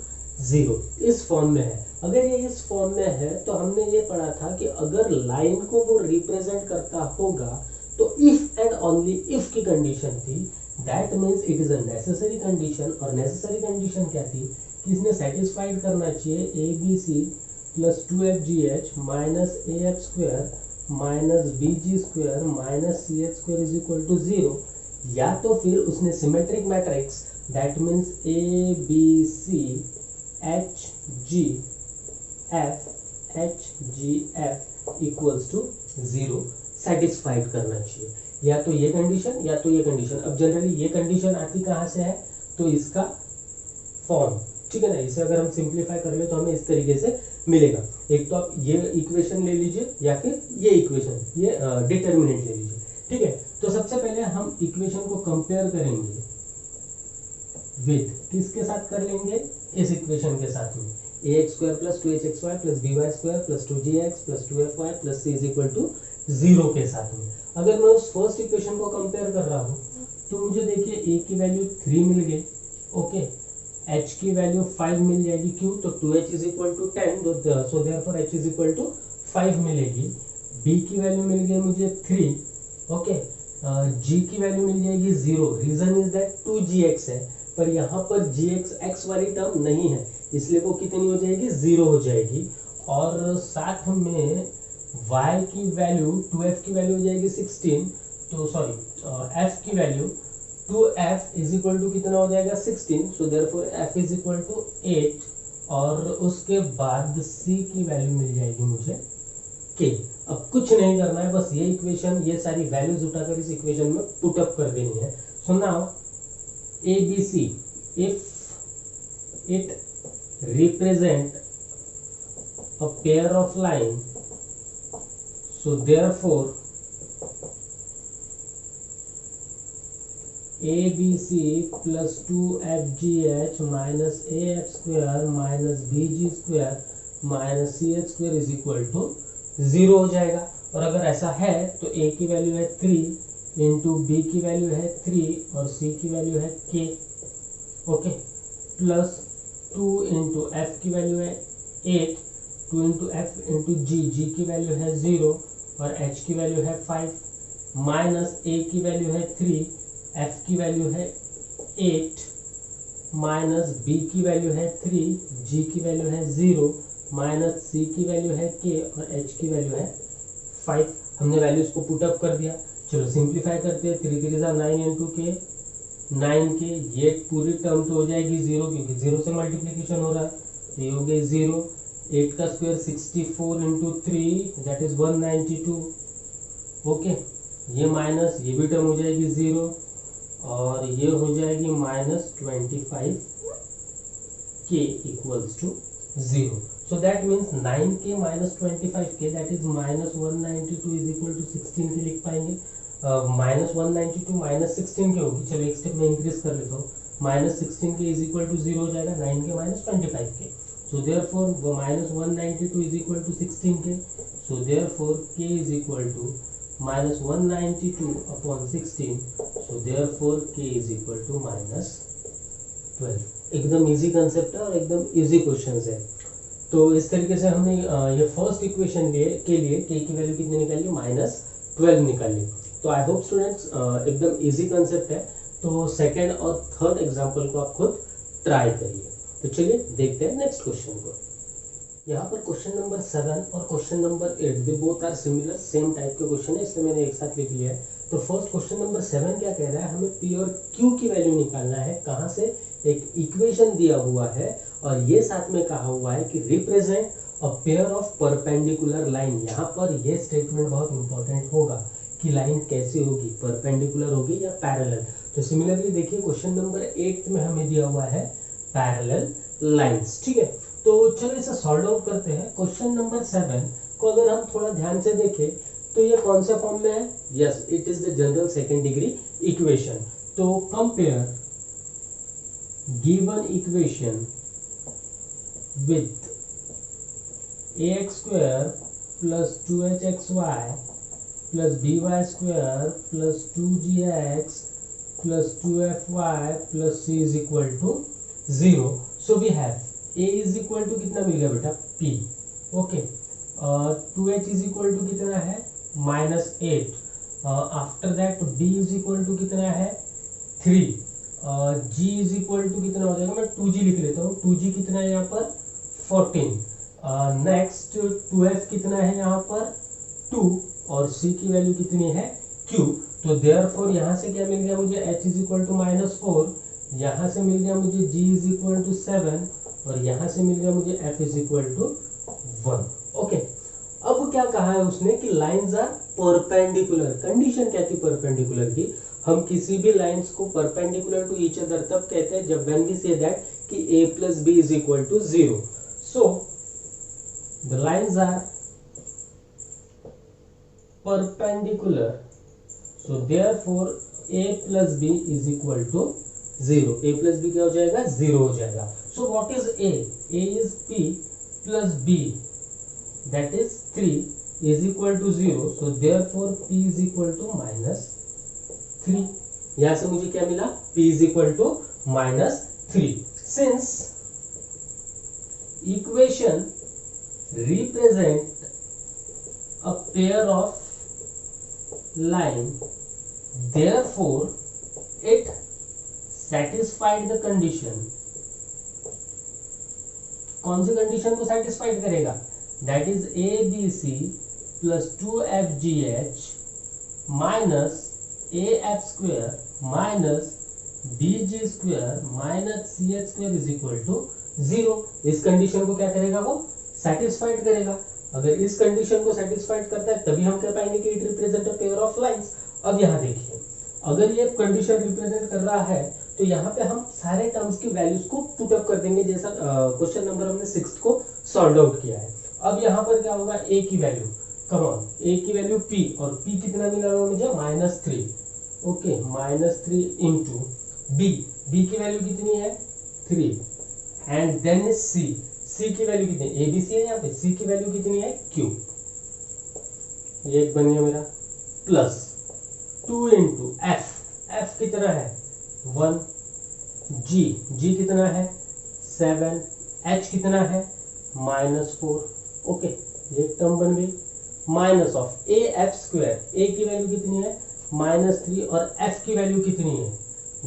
0, इस फॉर्म में है। अगर ये इस फॉर्म में है तो हमने ये पढ़ा था कि अगर लाइन को वो रिप्रेजेंट करता होगा तो इफ एंड ओनली इफ की कंडीशन थी, that means it is a necessary condition. और नेसेसरी कंडीशन क्या थी कि इसने सेटिस्फाइड करना चाहिए a B C plus 2fgh minus af square minus bg square minus ch square is equal to 0, या तो फिर उसने symmetric matrix that means A B c h g f equals to 0 satisfied करना चाहिए, या तो ये कंडीशन या तो ये कंडीशन। अब जनरली ये कंडीशन आती कहाँ से है, तो इसका फॉर्म, ठीक है ना। इसे अगर हम सिंप्लीफाई कर ले तो हमें इस तरीके से मिलेगा। एक तो आप ये इक्वेशन ले लीजिए या फिर ये इक्वेशन, ये डिटर्मिनेंट ले लीजिए, ठीक है। तो सबसे पहले हम इक्वेशन को कंपेयर करेंगे विद किसके साथ कर लेंगे, इस इक्वेशन के साथ में ax square plus 2hxy plus by square plus 2gx plus 2fy plus c is equal to 0 के साथ में। अगर मैं उस फर्स्ट इक्वेशन को कंपेयर कर रहा हूँ तो मुझे देखिए a की वैल्यू 3 मिल गई, ओके। h की वैल्यू 5 मिल जाएगी, क्यों, तो 2h is equal to 10, so therefore h is equal to 5 मिलेगी। b की वैल्यू मिल गई मुझे 3, ओके। g की वैल्यू मिल जाएगी 0, रीजन इज दैट 2gx है, पर यहाँ पर gx x वाली टर्म नहीं है, इसलिए वो कितनी हो जाएगी, 0 हो जाएगी। और साथ में y की वैल्यू 2f की वैल्यू हो जाएगी 16, तो सॉरी f की value 2f is equal to कितना हो जाएगा 16, so therefore f is equal to 8, और उसके बाद c की वैल्यू मिल जाएगी मुझे k। अब कुछ नहीं करना है, बस ये इक्वेशन, ये सारी वैल्यूज उठाकर इस इक्वेशन में पुट अप कर देनी है। So now ABC if it represent a pair of line, so therefore ABC plus 2FGH minus AF square minus BG square minus CH square is equal to 0 हो जाएगा। और अगर ऐसा है तो A की वैल्यू है 3 इंटू B की वैल्यू है 3 और C की वैल्यू है K, okay, plus 2 into F की वैल्यू है 8, 2 इंटू एफ इंटू जी की वैल्यू है 0 और h की वैल्यू है 5, माइनस a की वैल्यू है 3, f की वैल्यू है 8, माइनस b की वैल्यू है 3, g की वैल्यू है 0, माइनस c की वैल्यू है k और h की वैल्यू है 5। हमने वैल्यूज को पुट अप कर दिया। चलो सिंप्लीफाई करते हैं, 3 3 जा 9 इंटू के 9 के, ये पूरी टर्म तो हो जाएगी 0 क्योंकि 0 से मल्टीप्लीकेशन हो रहा है, तो ये हो गई 0। 8 का square 64 into 3 that is 192, okay. ये माइनस, ये भी टर्म हो जाएगी 0 और ये हो जाएगी माइनस 25 के equals to 0। So that means 9 के माइनस 25 के that is minus 192 is equal to 16 के लिख पाएंगे। माइनस 192 माइनस 16 के होगी, चलो एक स्टेप में इंक्रीज कर लेता हूँ, माइनस 16 के इज इक्वल टू 0 हो जाएगा, 9 के माइनस 25 के, so therefore minus 192 is equal to 16k, so therefore k is equal to minus 192 upon 16, so therefore k is equal to minus 12। एकदम इजी कंसेप्ट है और एकदम इजी क्वेश्चंस है। तो इस तरीके से हमने ये फर्स्ट इक्वेशन के लिए k की वैल्यू कितनी निकाली, माइनस 12 निकाली। तो आई होप स्टूडेंट्स एकदम इजी कंसेप्ट है। तो सेकेंड और थर्ड एग्जाम्पल को आप खुद ट्राई करिए। तो चलिए देखते हैं नेक्स्ट क्वेश्चन को। यहाँ पर क्वेश्चन नंबर 7 और question number 8 they both are similar, same type के क्वेश्चन है, इसलिए मैंने एक साथ लिख लिया है। तो फर्स्ट क्वेश्चन नंबर 7 क्या कह रहा है, हमें P और Q की वैल्यू निकालना है। कहाँ से, एक इक्वेशन दिया हुआ है और ये साथ में कहा हुआ है कि represent a pair of perpendicular line. यहाँ पर ये स्टेटमेंट बहुत इंपॉर्टेंट होगा कि लाइन कैसी होगी, परपेंडिकुलर होगी या पैरेलल। तो सिमिलरली देखिए क्वेश्चन नंबर 8 में हमें दिया हुआ है पैरेलल लाइंस, ठीक है। तो चलो इसे सॉल्व आउट करते हैं। क्वेश्चन नंबर 7 को अगर हम थोड़ा ध्यान से देखें तो ये कौन सा फॉर्म में है, yes it is the general second degree equation. तो compare given equation with ax square plus 2hxy plus by square plus 2gx plus 2fy plus c is equal to 0। So we have a is equal to कितना मिल गया बेटा, p, okay. 2h is equal to कितना है, minus 8। After that b is equal to कितना है, 3। g is equal to कितना हो जाएगा, मैं 2g लिख लेता हूँ, 2g कितना है यहाँ पर 14। नेक्स्ट 2f कितना है यहाँ पर 2 और c की वैल्यू कितनी है q। तो देयरफॉर यहाँ से क्या मिल गया मुझे, h is equal to minus 4, यहाँ से मिल गया मुझे g इज इक्वल टू 7 और यहाँ से मिल गया मुझे f is equal to 1, okay. अब क्या कहा है उसने कि लाइंस आर परपेंडिकुलर। कंडीशन क्या थी परपेंडिकुलर की, हम किसी भी लाइंस को परपेंडिकुलर टू ईच अदर तब कहते हैं जब व्हेन वी से दैट कि a plus b is equal to 0। So the lines are perpendicular, so therefore a plus b is equal to 0। a plus b क्या हो जाएगा, 0 हो जाएगा। so what is a is p plus b that is 3 is equal to 0, so therefore p is equal to minus 3। यहाँ से मुझे क्या मिला, p is equal to minus 3। since equation represent a pair of line, therefore it satisfied the condition. कौन सी condition को satisfied करेगा? That is ABC plus 2FGH minus AF square minus BG square minus CH square is equal to 0। इस condition को क्या करेगा? वो satisfied करेगा। अगर इस कंडीशन को सेटिस्फाइड करता है तभी हम कह पाएंगे कि it represent a pair of lines. अब यहाँ देखिए, अगर ये कंडीशन रिप्रेजेंट कर रहा है तो यहाँ पे हम सारे टर्म्स की वैल्यूज को पुट अप कर देंगे, जैसा क्वेश्चन नंबर हमने 6 को सॉल्व आउट किया है। अब यहाँ पर क्या होगा? a की वैल्यू, कम ऑन, a की वैल्यू p, और p कितना मिला हुआ मुझे? -3। ओके, -3 इंटू b की वैल्यू कितनी है? 3, एंड देन c की वैल्यू कितनी है? ABC है यहाँ पे, c की वैल्यू कितनी है? q। ये एक बन गया मेरा, प्लस 2 इंटू f कितना है? 1, g कितना है? 7, h कितना है? -4। ओके, ये टर्म बन गई। Minus of AF square, a की वैल्यू कितनी है? -3, और f की वैल्यू कितनी है?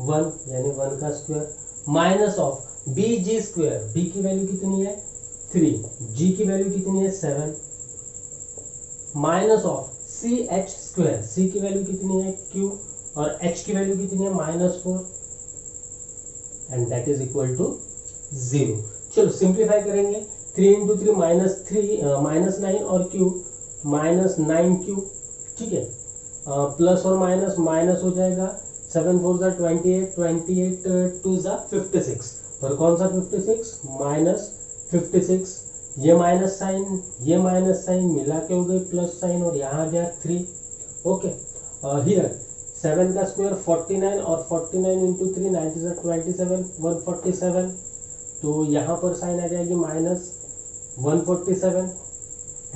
1, यानी 1 का square, minus of BG square, b की वैल्यू कितनी है? 3, g की वैल्यू कितनी है? 7, minus of CH square, c की वैल्यू कितनी है? q, और h की वैल्यू कितनी है? -4, and that is equal to 0। चलो सिंप्लीफाई करेंगे, 3 इंटू 3 -9, और q -9q, ठीक है, प्लस और माइनस माइनस हो जाएगा, 7 4 जा 28, 28 2 जा 56, और कौन सा 56? -56। ये माइनस साइन मिला के हो गई प्लस साइन, और यहाँ आ गया 3। ओके, हियर 7 का स्क्वायर 49, और 49 इंटू 3 90 27, 147, तो यहाँ पर साइन आ जाएगी -147।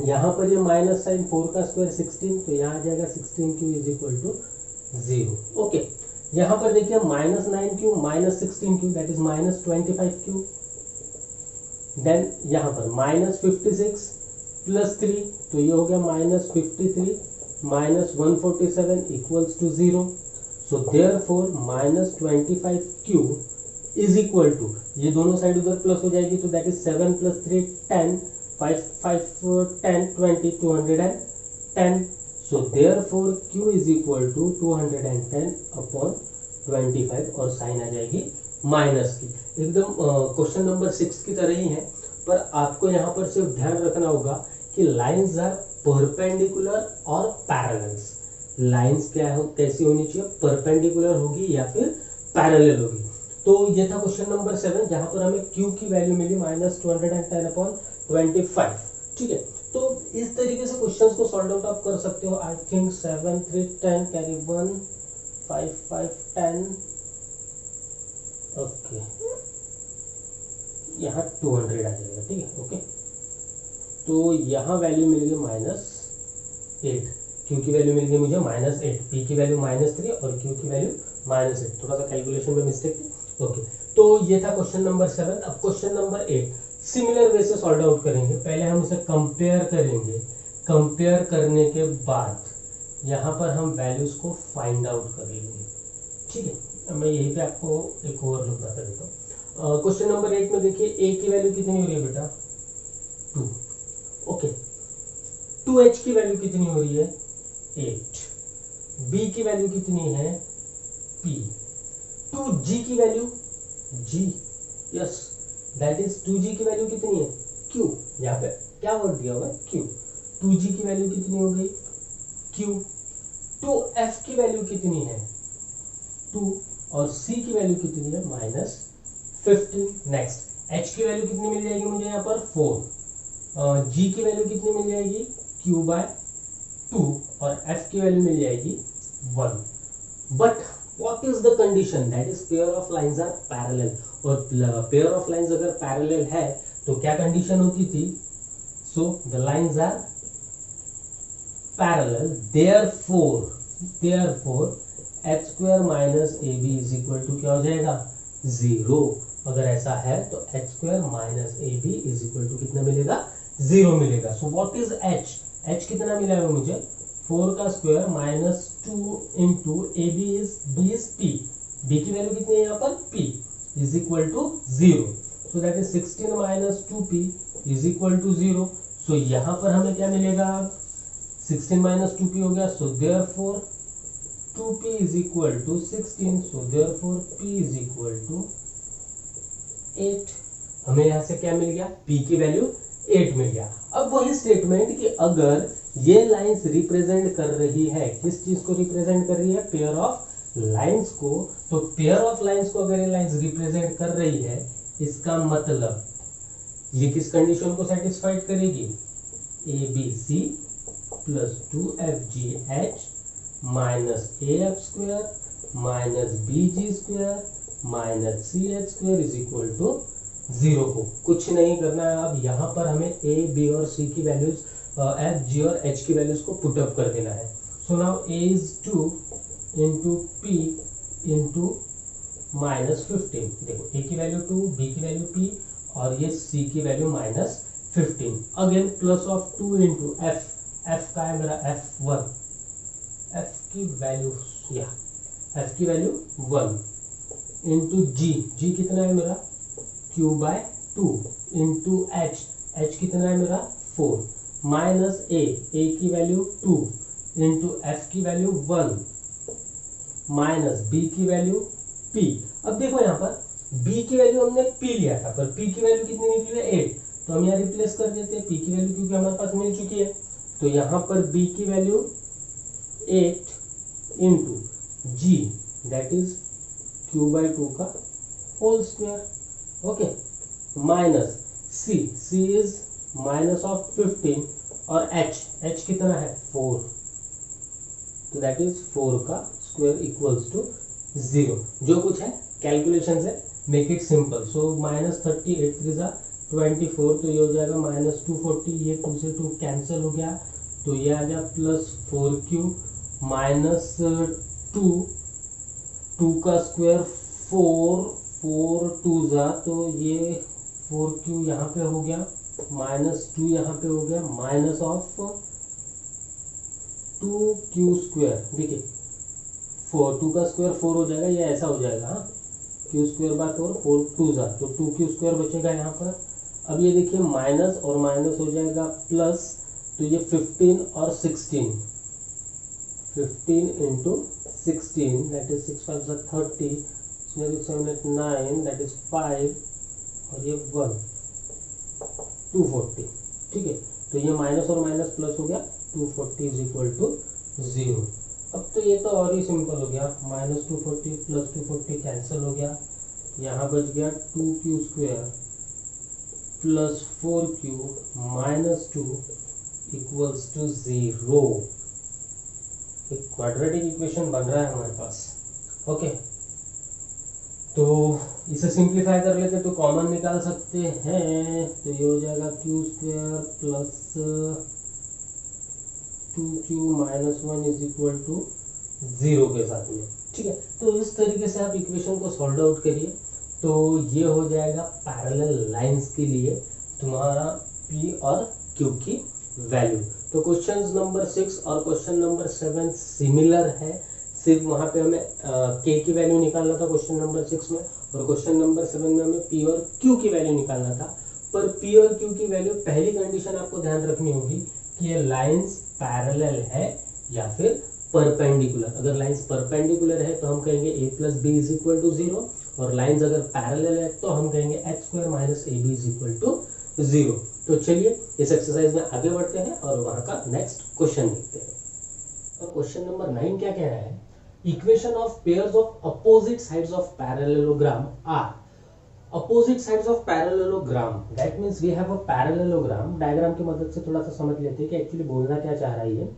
यहाँ पर ये माइनस साइन, 4 का स्क्वायर 16, तो यहाँ आ जाएगा 16q is equal to 0। Okay, यहाँ पर देखिए -9q -16q that is -25q। Then यहाँ पर -56 प्लस 3, तो ये हो गया -53 -147 equals to 0। So therefore -25q is equal to, ये दोनों साइड उधर प्लस हो जाएगी, तो दैट इज 7 + 3 10, 5 10 20 210। So therefore q is equal to 210 upon 25, और साइन आ जाएगी माइनस की। एकदम क्वेश्चन नंबर 6 की तरह ही है, पर आपको यहाँ पर सिर्फ ध्यान रखना होगा कि लाइंस आर परपेंडिकुलर और पैरेलल्स। लाइंस क्या हो, कैसी होनी चाहिए? परपेंडिकुलर होगी या फिर पैरेलल होगी। तो ये था क्वेश्चन नंबर 7, जहां पर हमें q की वैल्यू मिली -210 अपॉन 25। ठीक है, तो इस तरीके से क्वेश्चंस को सॉल्व आउट आप कर सकते हो। I think 7 3 10 carry 1 5 5 10। ओके, यहाँ 200 आ जाएगा। ठीक है, ओके, तो यहाँ वैल्यू मिल गई -8, q की वैल्यू मिल गई मुझे -8, p की वैल्यू -3 और q की वैल्यू -8। थोड़ा सा कैलकुलेशन में मिस्टेक थी। ओके, तो ये था क्वेश्चन नंबर 7। अब क्वेश्चन नंबर 8 सिमिलर वे से सॉल्व आउट करेंगे। पहले हम उसे कंपेयर करेंगे, कंपेयर करने के बाद यहाँ पर हम वैल्यूज को फाइंड आउट कर लेंगे। ठीक है, मैं यहीं पे आपको एक और लुक बता देता हूँ। क्वेश्चन नंबर 8 में देखिए a की वैल्यू कितनी हो रही है बेटा? 2। ओके, 2h की वैल्यू कितनी हो रही है? 8। b की वैल्यू कितनी है? p। 2g की value g, yes, that is 2g की वैल्यू कितनी है? q। यहाँ पे क्या वर्ड दिया हुआ है? q। 2g की वैल्यू कितनी हो गई? q। 2f की वैल्यू कितनी है? 2, और c की वैल्यू कितनी है? -15। नेक्स्ट, h की वैल्यू कितनी मिल जाएगी मुझे यहाँ पर? 4। g की वैल्यू कितनी मिल जाएगी? q/2, और f की वैल्यू मिल जाएगी 1। But what is the condition? that is pair of lines are parallel, और pair of lines अगर parallel है तो क्या कंडीशन होती थी? so the lines are parallel, therefore h square minus ab is equal to क्या हो जाएगा? 0। अगर ऐसा है तो h square minus a b is equal to कितना मिलेगा, 0 मिलेगा। So what is h, h कितना मिला है मुझे 4 का square minus 2 into a b is p, b की वैल्यू कितनी है यहाँ पर p is equal to 0। So that is 16 minus 2p is equal to 0। So यहाँ पर हमें क्या मिलेगा, 16 माइनस 2p हो गया, so therefore 2p is equal to 16, so therefore p is equal to 8। हमें यहाँ से क्या मिल गया, p की वैल्यू 8 मिल गया। अब वही स्टेटमेंट कि अगर ये लाइंस रिप्रेजेंट कर रही है, किस चीज को रिप्रेजेंट कर रही है, पेयर ऑफ लाइंस को, तो पेयर ऑफ लाइंस को अगर ये लाइंस रिप्रेजेंट कर रही है, इसका मतलब ये किस कंडीशन को सेटिस्फाइड करेगी, a B C plus 2fgh minus a f square minus b g square minus c h square is equal to 0 को कुछ नहीं करना है। अब यहाँ पर हमें ए बी और सी की वैल्यूज, एफ जी और एच की वैल्यूज को पुटअप कर देना है। So now A is 2 into P into minus 15, देखो ए की वैल्यू 2, बी की वैल्यू p और ये c की value minus 15। Again plus of 2 into F, F का है मेरा f1, f की वैल्यू या f की वैल्यू 1 इंटू जी, जी कितना है मेरा q by 2 into h, h कितना है मेरा 4 माइनस a, a की वैल्यू 2 इंटू f की वैल्यू 1 माइनस b की वैल्यू p। अब देखो यहाँ पर b की वैल्यू हमने p लिया था, पर p की वैल्यू कितनी निकली है 8, तो हम यहाँ रिप्लेस कर देते हैं p की वैल्यू क्योंकि हमारे पास मिल चुकी है। तो यहाँ पर b की वैल्यू 8 into g that is q by 2 का whole square, okay, minus c, c इज माइनस ऑफ 15 और h, h कितना है 4, तो दैट इज 4 का स्क्वायर इक्वल्स टू 0। जो कुछ है कैलकुलेशन से make it simple. So minus 38 3 24, तो ये हो जाएगा माइनस 240, ये 2 से 2 कैंसिल हो गया, तो ये आ गया प्लस 4q माइनस 2 का स्क्वायर 4 2 जा, तो ये 4q यहाँ पे हो गया माइनस 2 यहाँ पे हो गया माइनस ऑफ 2q स्क्वायर, देखिए 2 का स्क्वायर 4 हो जाएगा, ये ऐसा हो जाएगा, हाँ q स्क्वायर बाय 4 2 जा, तो 2q स्क्वायर बचेगा यहाँ पर। अब ये देखिए माइनस और माइनस हो जाएगा प्लस, तो ये 15 और 16, 15 इंटू 16 दैट इज 6 5 30, इसमें 6 7 8 9 दैट इज 5 और ये 1 240, ठीक है। तो ये माइनस और माइनस प्लस हो गया, 240 इज इक्वल टू 0। अब तो ये तो और ही सिंपल हो गया, माइनस 240 प्लस 240 कैंसिल हो गया, यहाँ बच गया 2q square plus 4q minus 2 equals to 0। एक क्वाड्रेटिक इक्वेशन बन रहा है हमारे पास, ओके। तो इसे सिंप्लीफाई कर लेते तो कॉमन निकाल सकते हैं, तो ये हो जाएगा q square plus 2q minus 1 is equal to 0 के साथ में, ठीक है। तो इस तरीके से आप इक्वेशन को सॉल्व आउट करिए, तो ये हो जाएगा पैरेलल लाइंस के लिए तुम्हारा p और q की वैल्यू। तो क्वेश्चन नंबर 6 और क्वेश्चन नंबर 7 सिमिलर है, सिर्फ वहां पे हमें k की वैल्यू निकालना था क्वेश्चन नंबर 6 में, और क्वेश्चन नंबर 7 में हमें p और q की वैल्यू निकालना था। पर p और q की वैल्यू, पहली कंडीशन आपको ध्यान रखनी होगी कि ये लाइंस पैरेलल है या फिर परपेंडिकुलर। अगर लाइंस परपेंडिकुलर है तो हम कहेंगे a plus B is equal to 0, और लाइंस अगर पैरेलल है तो हम कहेंगे h square minus a b is equal to 0। तो चलिए इस एक्सरसाइज में आगे बढ़ते हैं और वहां का नेक्स्ट क्वेश्चन देखते हैं। और क्वेश्चन नंबर 9 क्या कह रहा है, equation of pairs of opposite sides of parallelogram are. Opposite sides of parallelogram that means we have a parallelogram. Diagram की मदद से थोड़ा सा समझ लेते हैं कि एक्चुअली बोलना क्या चाह रहा है ये।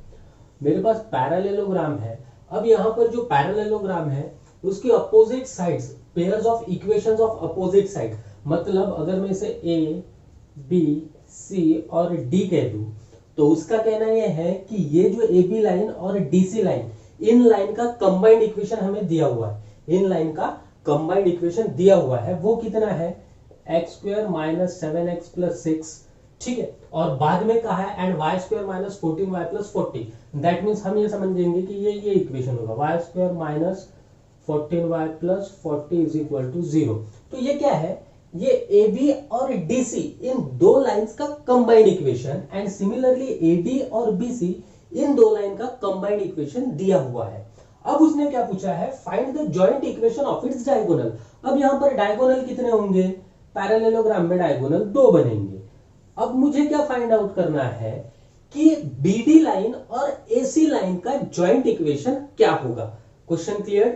मेरे पास पैरेललोग्राम है, अब यहाँ पर जो पैरेललोग्राम है उसकी opposite sides, pairs of equations of opposite side, मतलब अगर मैं इसे ए बी सी और डी कह दूं, तो उसका कहना यह है कि ये जो ए बी लाइन और डी सी लाइन, इन लाइन का कंबाइंड इक्वेशन हमें दिया हुआ है, इन लाइन का कंबाइंड इक्वेशन दिया हुआ है वो कितना है, x square minus 7x plus 6, ठीक है, और बाद में कहा है and y square minus 14y plus 40, that means हम ये समझेंगे कि ये इक्वेशन होगा y square minus 14y plus 40 is equal to 0। तो ये क्या है, ये AB और DC इन दो लाइंस का combined equation and similarly AD और BC इन दो लाइन का कंबाइंड इक्वेशन दिया हुआ है। अब उसने क्या पूछा है, find the joint equation of its diagonal. अब यहां पर डायगोनल कितने होंगे, पैरेललोग्राम में डायगोनल 2 बनेंगे। अब मुझे क्या फाइंड आउट करना है कि BD लाइन और AC लाइन का जॉइंट इक्वेशन क्या होगा। क्वेश्चन क्लियर,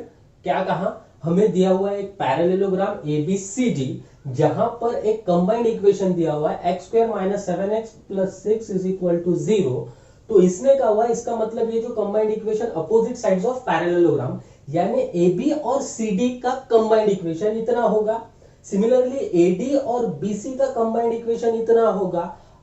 क्या कहा, हमें दिया हुआ है एक पैरेललोग्राम ABCD जहां पर एक कंबाइंड इक्वेशन दिया हुआ है x square minus 7x plus 6 is equal to 0। तो इसने कहा हुआ, इसका मतलब ये जो combined equation opposite sides of parallelogram यानी AB और CD का कंबाइंड इक्वेशन इतना होगा, सिमिलरली AD और BC का कंबाइंड इक्वेशन इतना होगा।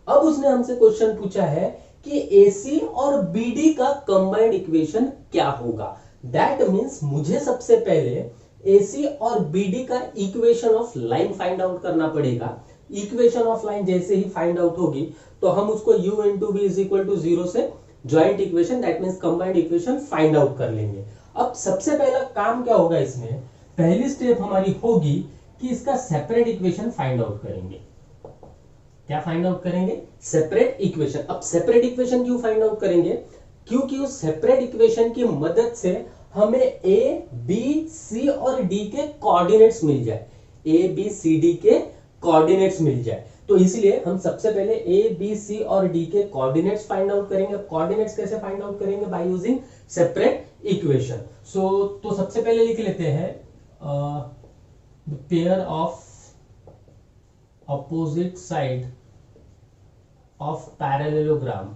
अब उसने हमसे क्वेश्चन पूछा है कि AC और BD का कंबाइंड इक्वेशन क्या होगा। दैट मीन्स मुझे सबसे पहले AC और BD का equation of line find out करना पड़ेगा। इक्वेशन ऑफ लाइन जैसे ही फाइंड आउट होगी तो हम उसको u into b is equal to 0 से joint equation that means combined equation find out कर लेंगे। अब सबसे पहला काम क्या होगा, इसमें पहली स्टेप हमारी होगी कि इसका सेपरेट इक्वेशन फाइंड आउट करेंगे। क्या फाइंड आउट करेंगे, सेपरेट इक्वेशन। अब सेपरेट इक्वेशन क्यों फाइंड आउट करेंगे, क्योंकि उस सेपरेट इक्वेशन की मदद से हमें A, B, C और D के कोऑर्डिनेट्स मिल जाए, A, B, C, D के कोऑर्डिनेट्स मिल जाए। तो इसलिए हम सबसे पहले A, B, C और D के कोऑर्डिनेट्स फाइंड आउट करेंगे। कोऑर्डिनेट्स कैसे फाइंड आउट करेंगे, बाय यूजिंग सेपरेट इक्वेशन। तो सबसे पहले लिख लेते हैं pair of opposite side of parallelogram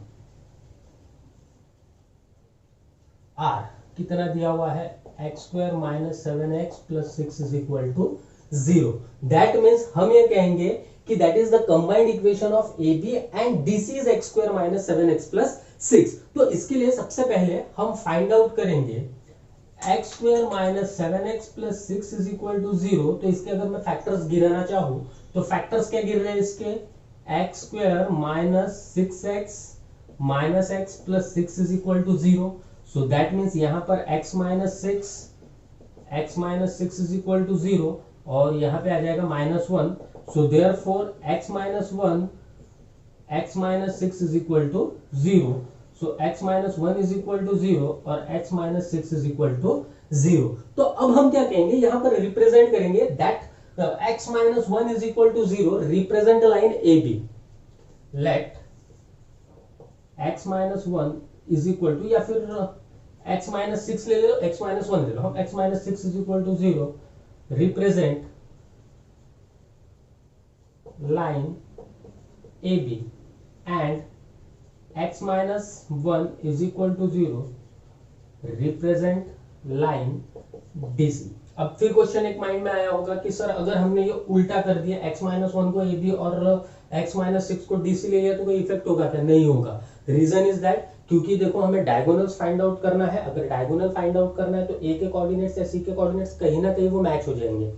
R कितना दिया हुआ है, x square minus 7x plus 6 is equal to 0। That means हम ये कहेंगे कि that is the combined equation of AB and DC इज x square minus 7x plus 6। तो इसके लिए सबसे पहले हम फाइंड आउट करेंगे x square minus 7x plus 6 is equal to 0। तो इसके अगर मैं फैक्टर्स गिराना चाहूं तो फैक्टर्स क्या गिर रहे हैं इसके, x square minus 6x minus x plus 6 is equal to 0। So that means यहां पर x minus 6 is equal to 0 और यहां पे आ जाएगा -1। So therefore x minus 6 is equal to 0। So x minus 1 is equal to 0 और x minus 6 is equal to 0। तो अब हम क्या कहेंगे, यहां पर रिप्रेजेंट करेंगे that x minus 1 is equal to 0 represent line AB। Let x minus 1 is equal to, या फिर x माइनस 6 ले लो, x माइनस 1 ले लो, हम x minus 6 is equal to 0 represent line AB and x minus 1 is equal to 0 represent line DC। अब फिर question एक mind में आया होगा कि सर अगर हमने ये उल्टा कर दिया, x माइनस 1 को AB और x माइनस 6 को DC ले लिया तो कोई इफेक्ट होगा क्या, नहीं होगा। रीजन इज दैट क्योंकि देखो हमें डायगोनल्स फाइंड आउट करना है। अगर डायगोनल फाइंड आउट करना है तो A के कोऑर्डिनेट्स या C के कोऑर्डिनेट्स कहीं ना कहीं वो मैच हो जाएंगे,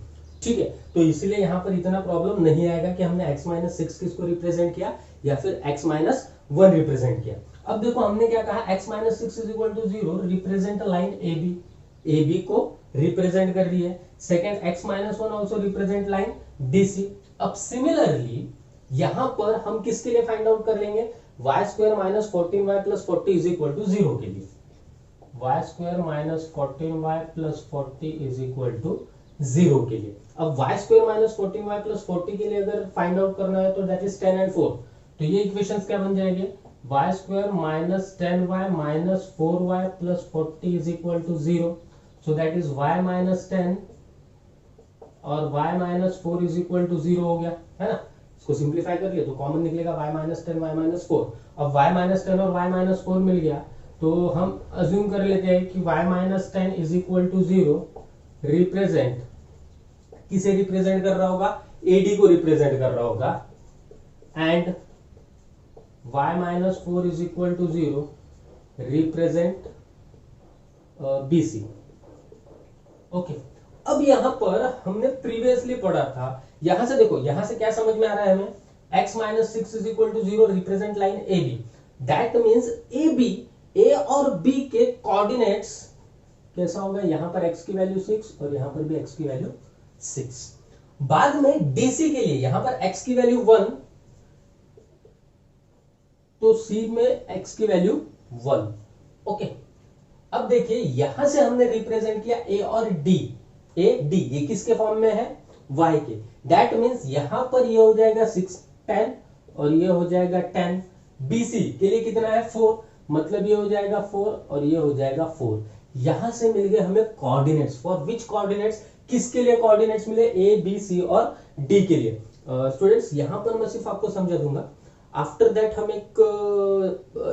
ठीक है। तो इसलिए यहाँ पर इतना प्रॉब्लम नहीं आएगा कि हमने x माइनस 6 किसको रिप्रेजेंट किया या फिर x माइनस 1 रिप्रेजेंट किया। अब देखो हमने क्या कहा, x minus 6 is equal to 0 represent line AB को रिप्रेजेंट कर रही है। Second x minus 1 also represent line DC। अब सिमिलरली यहां पर हम किसके लिए फाइंड आउट कर लेंगे, y square minus 14y plus 40 is equal to 0 के लिए। y square minus 14y plus 40 is equal to 0 के लिए। अब y square minus 14y plus 40 के लिए अगर फाइंड आउट करना है तो दैट इज 10 एंड 4। तो ये इक्वेशंस क्या बन जाएंगे, y square minus 10y minus 4y plus 40 is equal to 0। So that is y minus 10 और y minus 4 is equal to 0 हो गया, है ना। इसको सिंप्लीफाई कर लिया तो कॉमन निकलेगा y माइनस 10 y माइनस 4। अब y माइनस 10 और y माइनस 4 मिल गया तो हम अज्यूम कर लेते हैं कि y minus 10 is equal to 0 represent, किसे रिप्रेजेंट कर रहा होगा, AD को रिप्रेजेंट कर रहा होगा and y minus 4 is equal to 0 represent BC। Okay, अब यहां पर हमने प्रीवियसली पढ़ा था, यहां से देखो, यहां से क्या समझ में आ रहा है हमें, x minus six is equal to zero, represent line A B, that means A B, A और बी के कोऑर्डिनेट्स कैसा होगा, यहां पर x की वैल्यू 6 और यहां पर भी x की वैल्यू 6। बाद में डीसी के लिए यहां पर x की वैल्यू 1, तो सी में x की वैल्यू 1। ओके, अब देखिए यहां से हमने रिप्रेजेंट किया a और d, a d, ये किसके फॉर्म में है, y के, दैट मीन्स यहां पर ये हो जाएगा 6 10 और ये हो जाएगा 10। bc के लिए कितना है 4, मतलब ये हो जाएगा 4 और ये हो जाएगा 4। यहां से मिल गए हमें कोऑर्डिनेट्स, फॉर विच कोऑर्डिनेट्स, किसके लिए कोऑर्डिनेट्स मिले, ए बी सी और डी के लिए। स्टूडेंट्स यहां पर मैं सिर्फ आपको समझा दूंगा, आफ्टर दैट हम एक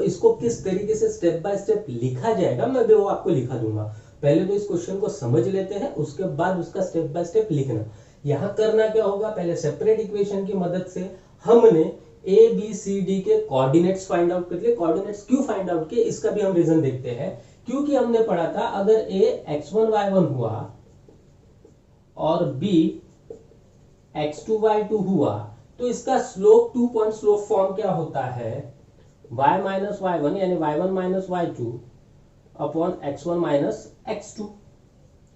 इसको किस तरीके से स्टेप बाय स्टेप लिखा जाएगा मैं भी वो आपको लिखा दूंगा। पहले तो इस क्वेश्चन को समझ लेते हैं, उसके बाद उसका स्टेप बाय स्टेप लिखना। यहां करना क्या होगा, पहले सेपरेट इक्वेशन की मदद से हमने ए बी सी डी के कोऑर्डिनेट्स फाइंड आउट कर लिए। कोऑर्डिनेट्स क्यों फाइंड आउट किए, इसका भी हम रीजन देखते हैं। क्योंकि हमने पढ़ा था अगर ए x1 y1 हुआ और b x2 y2 हुआ तो इसका स्लोप 2 पॉइंट स्लोप फॉर्म क्या होता है, y माइनस y1 यानी y1 minus y2 upon x1 minus x2,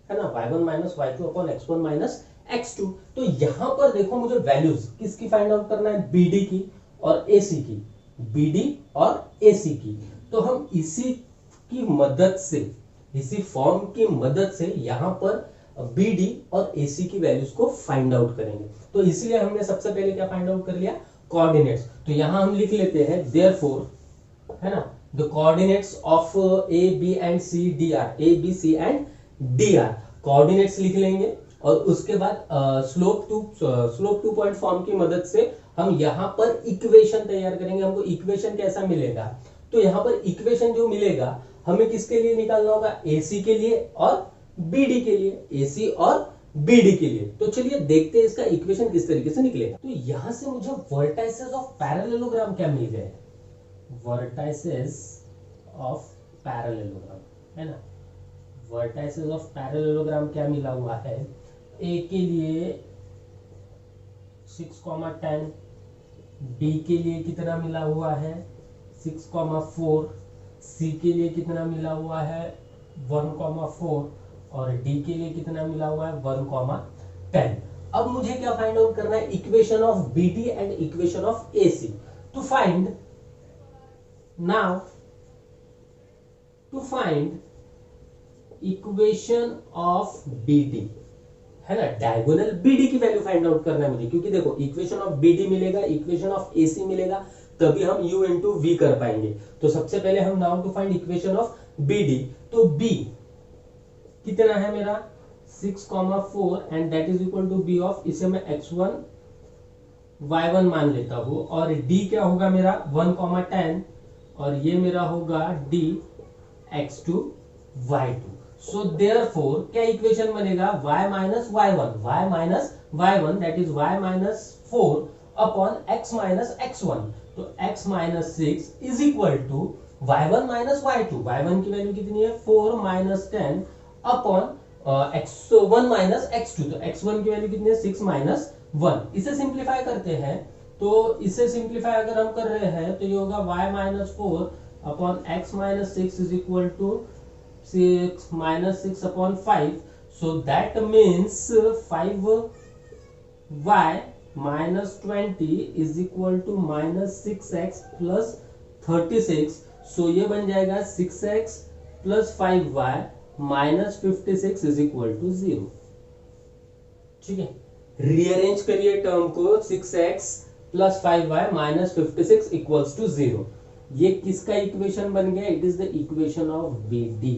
है ना, y1 minus y2 upon x1 minus x2। तो यहां पर देखो मुझे वैल्यूज किसकी फाइंड आउट करना है, bd की और ac की, bd और ac की। तो हम इसी की मदद से, इसी फॉर्म की मदद से यहां पर BD और AC की वैल्यूज को फाइंड आउट करेंगे। तो इसलिए हमने सबसे पहले क्या फाइंड आउट कर लिया, कोऑर्डिनेट्स। तो यहां हम लिख लेते हैं देयरफॉर, है ना, the coordinates of A B and C D R, A B C and D R, coordinates लिख लेंगे और उसके बाद स्लोप टू पॉइंट फॉर्म की मदद से हम यहां पर इक्वेशन तैयार करेंगे। हमको इक्वेशन कैसा मिलेगा, तो यहां पर इक्वेशन जो मिलेगा हमें किसके लिए निकालना होगा, AC के लिए और BD के लिए, AC और BD के लिए। तो चलिए देखते हैं इसका इक्वेशन किस तरीके से निकलेगा। तो यहां से मुझे वर्टाइसेस ऑफ पैरेललोग्राम क्या मिल गए, वर्टाइसेस ऑफ पैरेललोग्राम, है ना, वर्टाइसेस ऑफ पैरेललोग्राम क्या मिला हुआ है, A के लिए 6,10, B के लिए कितना मिला हुआ है 6,4, C के लिए कितना मिला हुआ है 1,4 और D के लिए कितना मिला हुआ है 1,10। अब मुझे क्या फाइंड आउट करना है, equation of BD and equation of AC। To find equation of BD, है ना, डायगोनल BD की वैल्यू फाइंड आउट करना है मुझे, क्योंकि देखो इक्वेशन ऑफ BD मिलेगा, इक्वेशन ऑफ AC मिलेगा, तभी हम U इंटू V कर पाएंगे। तो सबसे पहले हम now to find equation of BD, तो B कितना है मेरा 6,4 and that is equal to B of, इसे मैं x1 y1 मान लेता हूं, और D क्या होगा मेरा 1,10 और ये मेरा होगा D x2 y2। So therefore क्या इक्वेशन बनेगा, y minus y1 that is y minus 4 upon x minus x1, तो x minus 6 is equal to y1 minus y2, y1 की वैल्यू कितनी है 4 minus 10 upon x1 minus x2, तो x1 की value कितनी है 6 माइनस 1। इसे सिंप्लीफाई करते हैं, तो इसे सिंप्लीफाई अगर हम कर रहे हैं तो ये होगा y minus 4 upon x minus 6 is equal to 6 minus 6 upon 5, so that means 5y minus 20 is equal to minus 6x plus 36, so ये बन जाएगा 6x plus 5y minus 56 is equal to 0। ठीक है, रीअरेंज करिए टर्म को, 6x plus 5y minus 56 equals to 0। ये किसका equation बन गया, it is the equation of BD।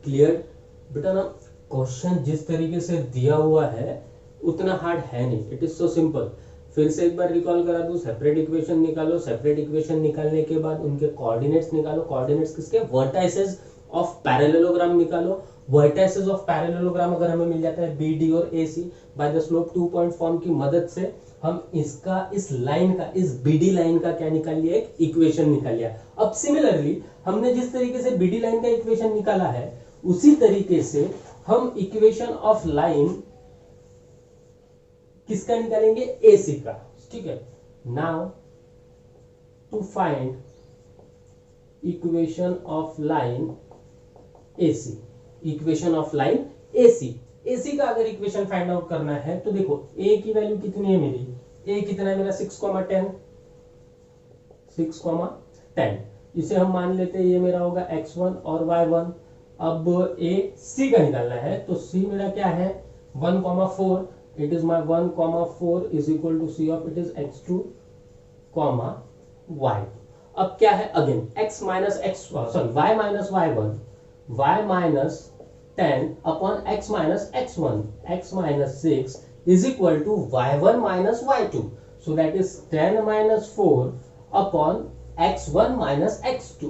Clear बेटा ना, क्वेश्चन जिस तरीके से दिया हुआ है उतना हार्ड है नहीं, इट इज सो सिंपल। फिर से एक बार रिकॉल करा दूं, सेपरेट इक्वेशन निकालो, सेपरेट इक्वेशन निकालने के बाद उनके कोऑर्डिनेट्स निकालो, कोऑर्डिनेट्स किसके, वर्टाइसेस ऑफ पैरेललोग्राम निकालो। वर्टाइसेस ऑफ पैरेललोग्राम अगर हमें मिल जाता है BD और AC, by the slope 2 point form की मदद से हम इसका, इस लाइन का, इस BD लाइन का क्या निकाल लिया, एक इक्वेशन निकाल लिया। अब सिमिलरली हमने जिस तरीके से BD लाइन का इक्वेशन निकाला है उसी तरीके से हम इक्वेशन ऑफ लाइन किसका निकालेंगे, AC का, ठीक है। Now to find equation of line AC, equation of line AC का अगर इक्वेशन फाइंड आउट करना है तो देखो A की वैल्यू कितनी है मेरी, A कितना है मेरा 6,10, इसे हम मान लेते हैं ये मेरा होगा x1 और y1। अब C का निकालना है तो C मेरा क्या है 1,4, it is my 1,4 is equal to C of it is x2, y। अब क्या है again x minus x sorry y minus y1, y minus 10 upon x minus x1, x minus 6 is equal to y1 minus y2, so that is 10 minus 4 upon x1 minus x2,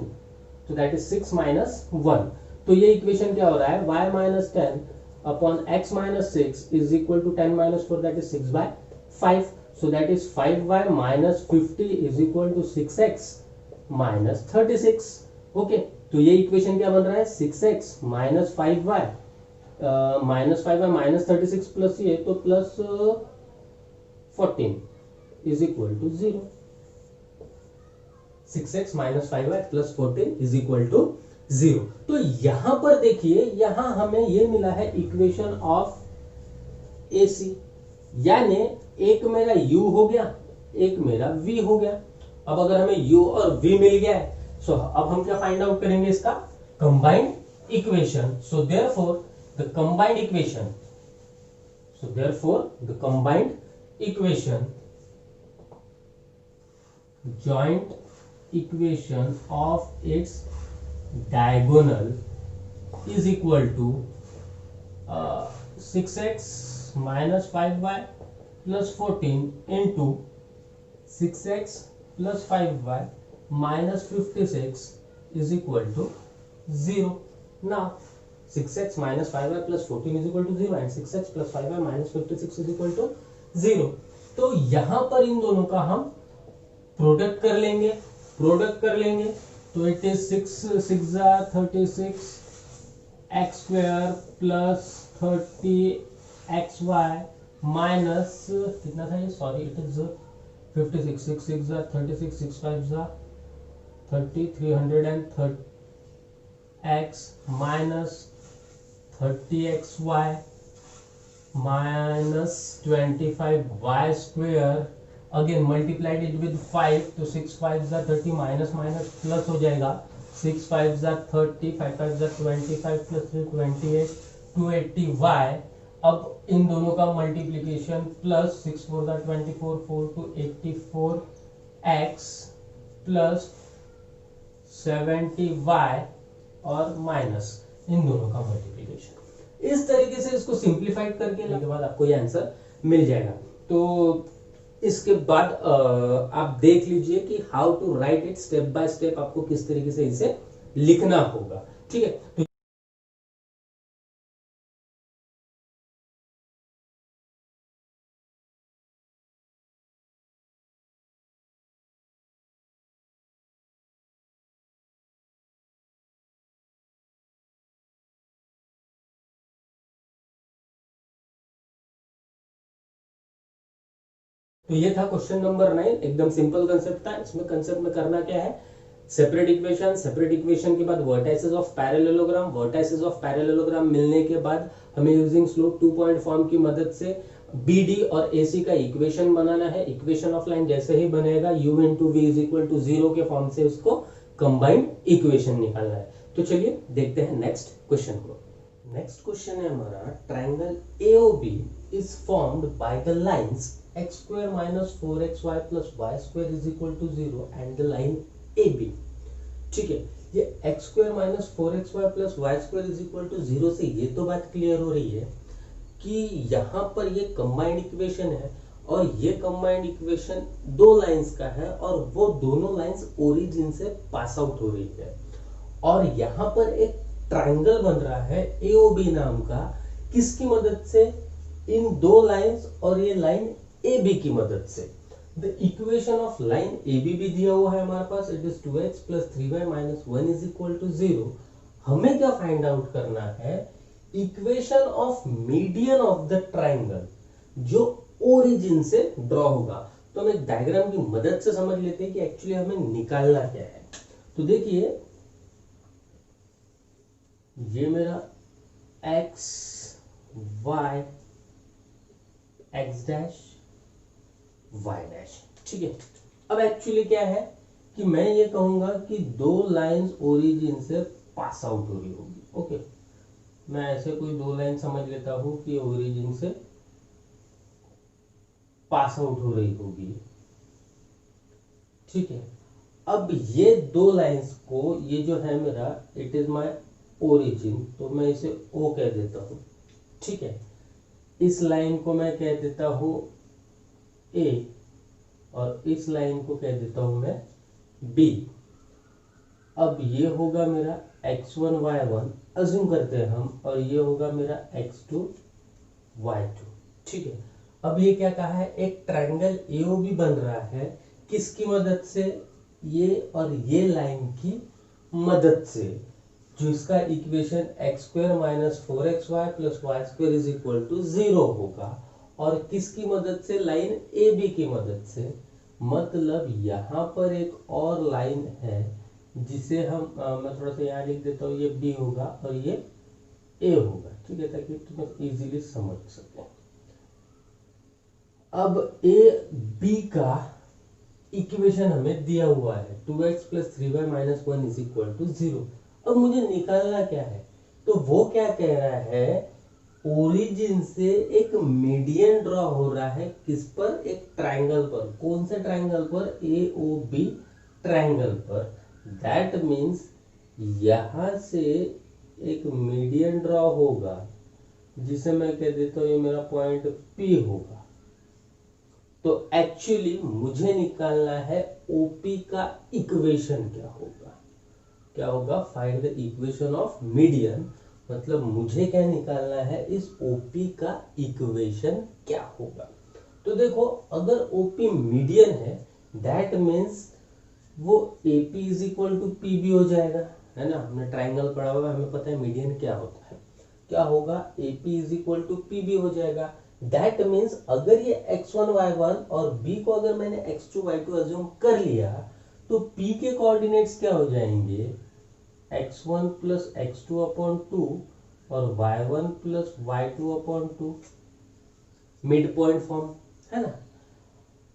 so that is 6 minus 1। तो ये equation क्या हो रहा है, y minus 10 upon x minus 6 is equal to 10 minus 4, that is 6 by 5, so that is 5y minus 50 is equal to 6x minus 36। Okay, तो ये equation क्या बन रहा है 6x minus 5y minus 5y minus 36 plus ये तो plus 14 is equal to 0। 6x minus 5y plus 14 is equal to 0। तो यहां पर देखिए, यहां हमें ये मिला है इक्वेशन ऑफ AC, यानी एक मेरा u हो गया, एक मेरा v हो गया। अब अगर हमें u और v मिल गया है, सो अब हम क्या फाइंड आउट करेंगे, इसका combined equation. So therefore the combined equation, so therefore the combined equation, joint equation of its diagonal is equal to 6x minus 5y plus 14 into 6x plus 5y minus 56 is equal to 0। now 6x minus 5y plus 14 is equal to 0 and 6x plus 5y minus 56 is equal to 0। तो यहां पर इन दोनों का हम product कर लेंगे, तो it is 6 36 x square plus 30 xy minus कितना था ये, sorry it is 56, 6 6 36, 6 5 30, 330 x minus 30xy minus 25y square, again multiplied it with 5, तो 6 5 30 माइनस माइनस प्लस हो जाएगा, 6 5 30, 5 5 25 प्लस 3 28, 280y। अब इन दोनों का multiplication plus 6 4 24, 4 to 84x plus 70y और माइनस इन दोनों का मल्टीप्लिकेशन। इस तरीके से इसको सिंप्लीफाइड करके के बाद आपको ये आंसर मिल जाएगा। तो इसके बाद आप देख लीजिए कि how to write it step by step, आपको किस तरीके से इसे लिखना होगा, ठीक है। तो ये था क्वेश्चन नंबर 9, एकदम सिंपल कंसेप्ट था। इसमें कंसेप्ट में करना क्या है, सेपरेट इक्वेशन के बाद वर्टाइसेस ऑफ पैरेललोग्राम मिलने के बाद हमें यूजिंग स्लोप 2 पॉइंट फॉर्म की मदद से BD और AC का इक्वेशन बनाना है। इक्वेशन ऑफ लाइन जैसे ही बनेगा u into v is equal to 0 के फॉर्म से उसको कंबाइंड इक्वेशन निकालना है। तो चलिए देखते हैं नेक्स्ट क्वेश्चन को। नेक्स्ट क्वेश्चन है हमारा, triangle AOB is formed by the lines x square minus 4xy plus y square is equal to 0 and the line AB। ठीक है, ये x square minus 4xy plus y square is equal to 0 से ये तो बात clear हो रही है कि यहाँ पर ये कंबाइंड इक्वेशन है और ये कंबाइंड इक्वेशन दो लाइंस का है और वो दोनों लाइंस ओरिजिन से पास आउट हो रही है और यहाँ पर एक ट्राइंगल बन रहा है AOB नाम का, किसकी मदद से, इन दो लाइंस और ये लाइन AB की मदद से। The equation of line AB भी दिया हुआ है हमारे पास, it is 2x plus 3y minus 1 is equal to 0। हमें क्या फाइंड आउट करना है equation of median of the triangle जो ओरिजिन से ड्रॉ होगा। तो हम एक डायग्राम की मदद से समझ लेते हैं कि एक्चुअली हमें निकालना क्या है। तो देखिए ये मेरा x y x dash y dash, ठीक है। अब एक्चुअली क्या है कि मैं ये कहूंगा कि दो लाइंस ओरिजिन से पास आउट हो रही होगी। ओके, मैं ऐसे कोई दो लाइन समझ लेता हूं कि ओरिजिन से पास आउट हो रही होगी, ठीक है। अब ये दो लाइंस को, ये जो है मेरा इट इज माय ओरिजिन, तो मैं इसे O कह देता हूं, ठीक है। इस लाइन को मैं कह देता हूं A और इस लाइन को कह देता हूं मैं B। अब ये होगा मेरा x1 y1 अज्यूम करते हैं हम, और ये होगा मेरा x2 y2, ठीक है। अब ये क्या कहा है, एक ट्रायंगल AOB बन रहा है, किसकी मदद से, ये और ये लाइन की मदद से, जो इसका equation x square minus 4xy plus y square is equal to 0 होगा, और किसकी मदद से, लाइन AB की मदद से। मतलब यहाँ पर एक और लाइन है जिसे हम मैं थोड़ा सा यहाँ लिख देता हूँ, ये B होगा और ये A होगा, ठीक है, ताकि तुम इजीली समझ सको। अब A B का इक्वेशन हमें दिया हुआ है 2x plus 3y minus 1 is equal to 0। अब मुझे निकालना क्या है, तो वो क्या कह रहा है, ओरिजिन से एक मीडियन ड्रॉ हो रहा है, किस पर, एक ट्रायंगल पर। कौन से ट्रायंगल पर, AOB ट्रायंगल पर। दैट मीन्स यहां से एक मीडियन ड्रॉ होगा, जिसे मैं कह देता हूं ये मेरा पॉइंट P होगा। तो एक्चुअली मुझे निकालना है OP का इक्वेशन क्या होगा। क्या होगा, find the equation of median. मतलब मुझे क्या निकालना है, इस OP का इक्वेशन क्या होगा। तो देखो, अगर OP मीडियन है दैट मीन्स वो AP is equal to PB हो जाएगा, है ना। हमने ट्राइंगल पढ़ा हुआ है, हमें पता है मीडियन क्या होता है। क्या होगा, AP is equal to PB हो जाएगा। दैट मीन्स अगर ये x1 y1 और B को अगर मैंने x2 y2 अज्यूम कर लिया, तो P के कोऑर्डिनेट्स क्या हो जाएंगे, x1 प्लस x2 अपॉन 2 और y1 plus y2 upon 2, mid point form, है ना,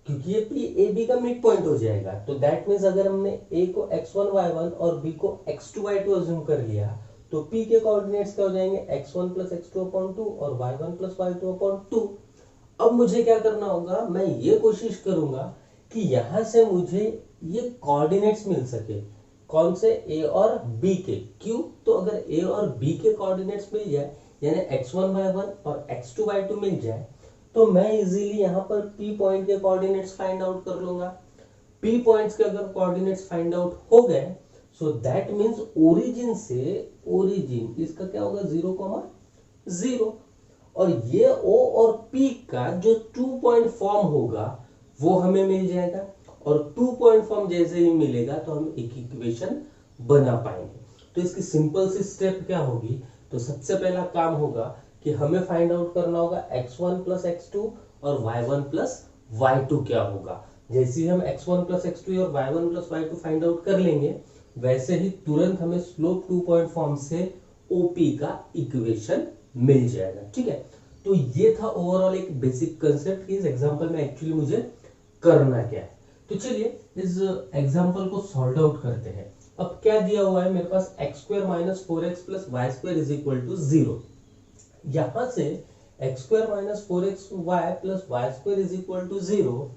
क्योंकि ये P AB का मिड पॉइंट हो जाएगा। तो दैट मीन्स अगर हमने A को x1 y1 और B को x2 y2 अज्यूम कर लिया, तो P के कोऑर्डिनेट्स क्या हो जाएंगे, x1 प्लस x2 अपॉन 2 और y1 प्लस y2 अपॉन 2। अब मुझे क्या करना होगा, मैं ये कोशिश करूंगा कि यहां से मुझे ये कोऑर्डिनेट्स मिल सके, कौन से, A और B के। क्यों, तो अगर A और B के कोऑर्डिनेट्स मिल जाए, यानी x1 y1 और x2 y2 मिल जाए, तो मैं इजीली यहाँ पर P पॉइंट के कोऑर्डिनेट्स फाइंड आउट कर लूंगा। P पॉइंट्स के अगर कोऑर्डिनेट्स फाइंड आउट हो गए, सो दैट मींस ओरिजिन से, ओरिजिन इसका क्या होगा, 0,0, और ये O और P का जो 2 पॉइंट फॉर्म होगा वो हमें मिल जाएगा, और 2 पॉइंट फॉर्म जैसे ही मिलेगा तो हम एक इक्वेशन बना पाएंगे। तो इसकी सिंपल सी स्टेप क्या होगी, तो सबसे पहला काम होगा कि हमें फाइंड आउट करना होगा x1 प्लस x2 और y1 प्लस y2 क्या होगा। जैसे ही हम x1 प्लस x2 और y1 plus y2 find out कर लेंगे, वैसे ही तुरंत हमें स्लोप 2 पॉइंट फॉर्म से OP का इक्वेशन मिल जाएगा, ठीक है। तो ये था ओवरऑल एक बेसिक कंसेप्ट कि इस एग्जांपल में एक्चुअली मुझे करना क्या है। तो चलिए इस एग्जांपल को सॉल्व आउट करते हैं। अब क्या दिया हुआ है मेरे पास, x square minus 4x plus y square is equal to 0। यहां से x square minus 4xy plus y square is equal to 0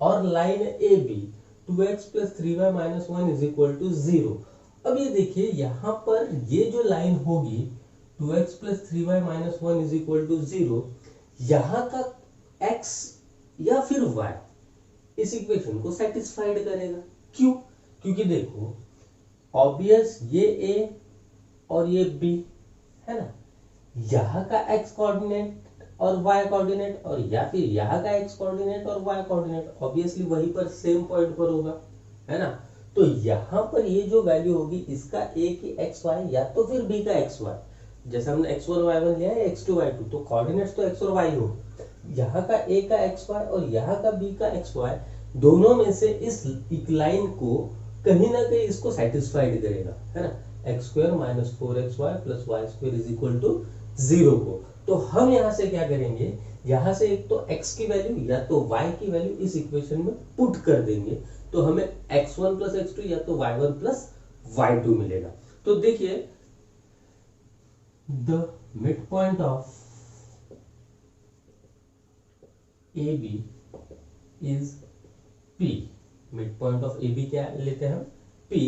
और line AB 2x plus 3y minus 1 is equal to 0। अब ये देखिए यहां पर ये जो लाइन होगी 2x plus 3y minus 1 is equal to 0, यहां का x या फिर y इस इक्वेशन को सेटिस्फाइड करेगा। क्यों, क्योंकि देखो ऑब्वियस ये A और ये B है ना, यहाँ का x कोऑर्डिनेट और y कोऑर्डिनेट, और या फिर यहाँ का x कोऑर्डिनेट और y कोऑर्डिनेट ऑब्वियसली वहीं पर सेम पॉइंट पर होगा, है ना। तो यहाँ पर ये जो वैल्यू होगी इसका A की xy या तो फिर B का xy, जैसे हमने x1 y1 लिया है x2 y2, तो कोऑर्डिनेट्स तो x और y हो, यहाँ का a का xy और यहाँ का b का xy, दोनों में से इस लाइन को कहीं ना कहीं इसको सेटिस्फाइड करेगा, है ना, x square minus 4xy plus y square is equal to 0 को। तो हम यहाँ से क्या करेंगे, यहाँ से एक तो x की वैल्यू या तो y की वैल्यू इस इक्वेशन में पुट कर देंगे, तो हमें x1 प्लस x2 या तो y1 प्लस y2 मिलेगा। तो देखिए the mid point of AB is P, mid point of AB क्या लेते हैं हम, P,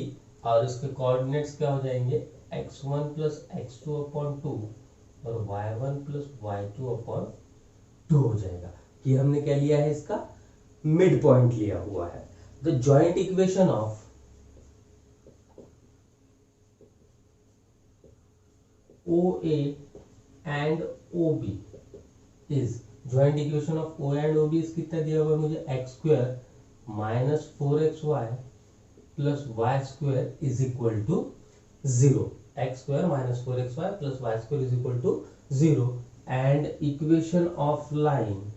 और इसके कोऑर्डिनेट्स क्या हो जाएंगे, x1 प्लस x2 अपॉन 2 और y1 प्लस y2 अपॉन 2 हो जाएगा। कि हमने क्या लिया है, इसका मिड पॉइंट लिया हुआ है। The joint equation of OA and OB is, joint equation of O and OB is कितना दिया हुआ है मुझे, x square minus 4xy plus y square is equal to 0, x square minus 4xy plus y square is equal to 0, and equation of line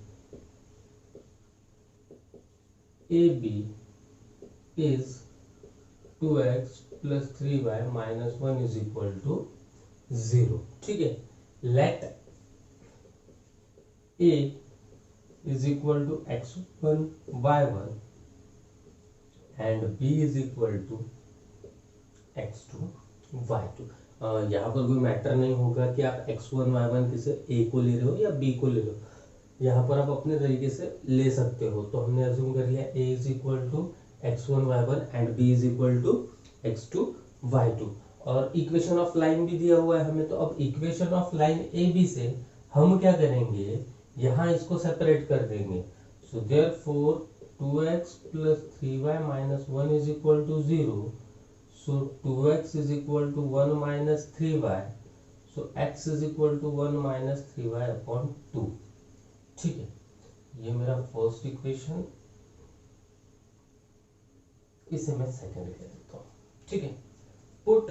AB is 2x plus 3y minus 1 is equal to 0। ठीक है, let A is equal to x1 y1 and B is equal to x2 y2। यहाँ पर कोई matter नहीं होगा कि आप x1 y1 किसे A को ले रहे हो या B को ले रहे हो, यहाँ पर आप अपने तरीके से ले सकते हो। तो हमने अज्यूम कर लिया a is equal to x1 y1 and b is equal to x2 y2, और इक्वेशन ऑफ लाइन भी दिया हुआ है हमें। तो अब equation of line A B से हम क्या करेंगे, यहाँ इसको सेपरेट कर देंगे। So therefore 2x plus 3y minus 1 is equal to 0, so 2x is equal to 1 minus 3y, so x is equal to 1 minus 3y upon 2। ठीक है, ये मेरा फर्स्ट इक्वेशन, इसे मैं सेकंड लिख देता हूं। ठीक है, put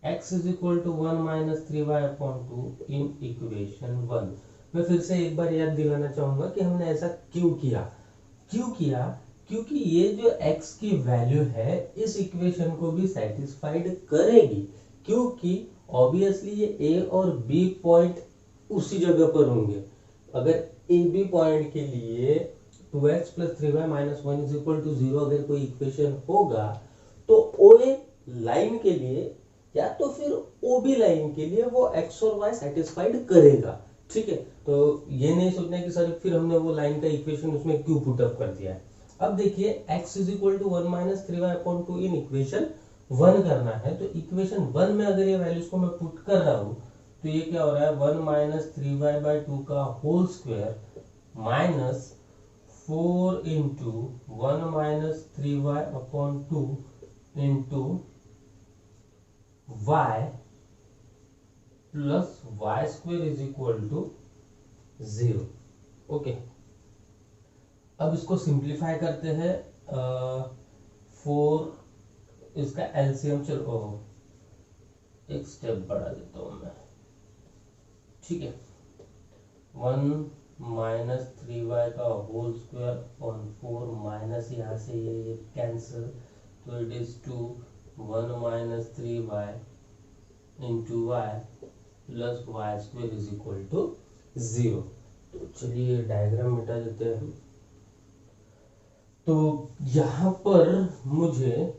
x is equal to 1 minus 3y upon 2 in equation 1। मैं फिर से एक बार याद दिलाना चाहूंगा कि हमने ऐसा क्यों किया, क्योंकि ये जो x की वैल्यू है इस इक्वेशन को भी सेटिस्फाइड करेगी, क्योंकि ऑब्वियसली ये a और b पॉइंट उसी जगह पर होंगे। अगर ए बी पॉइंट के लिए 2x plus 3y minus 1 is equal to 0 अगर कोई इक्वेशन होगा, तो OA लाइन के लिए या तो फिर OB लाइन के लिए वो x और y सेटिस्फाइड करेगा। ठीक है, तो ये नहीं सोचना है कि सर फिर हमने वो लाइन का इक्वेशन उसमें क्यों पुटअप कर दिया है। अब देखिए x is equal to 1 minus 3y upon 2 in equation 1 करना है, तो इक्वेशन 1 में अगर ये वैल्यूज को मैं पुट कर रहा हूं, तो ये क्या हो रहा है, 1 माइनस 3y बाई 2 का whole square minus 4 into 1 minus 3y upon 2 into y plus y square is equal to 0। Okay, अब इसको सिंप्लीफाई करते हैं। 4 इसका एलसीएम, चलो एक स्टेप बढ़ा देता हूं मैं। ठीक है, 1 माइनस 3y का होल स्क्वायर अपॉन 4 माइनस यहाँ से ये कैंसिल, तो it is 2 1 minus 3y into y plus y square is equal to 0। तो चलिए डायग्राम मिटा देते हैं हम। तो यहाँ पर मुझे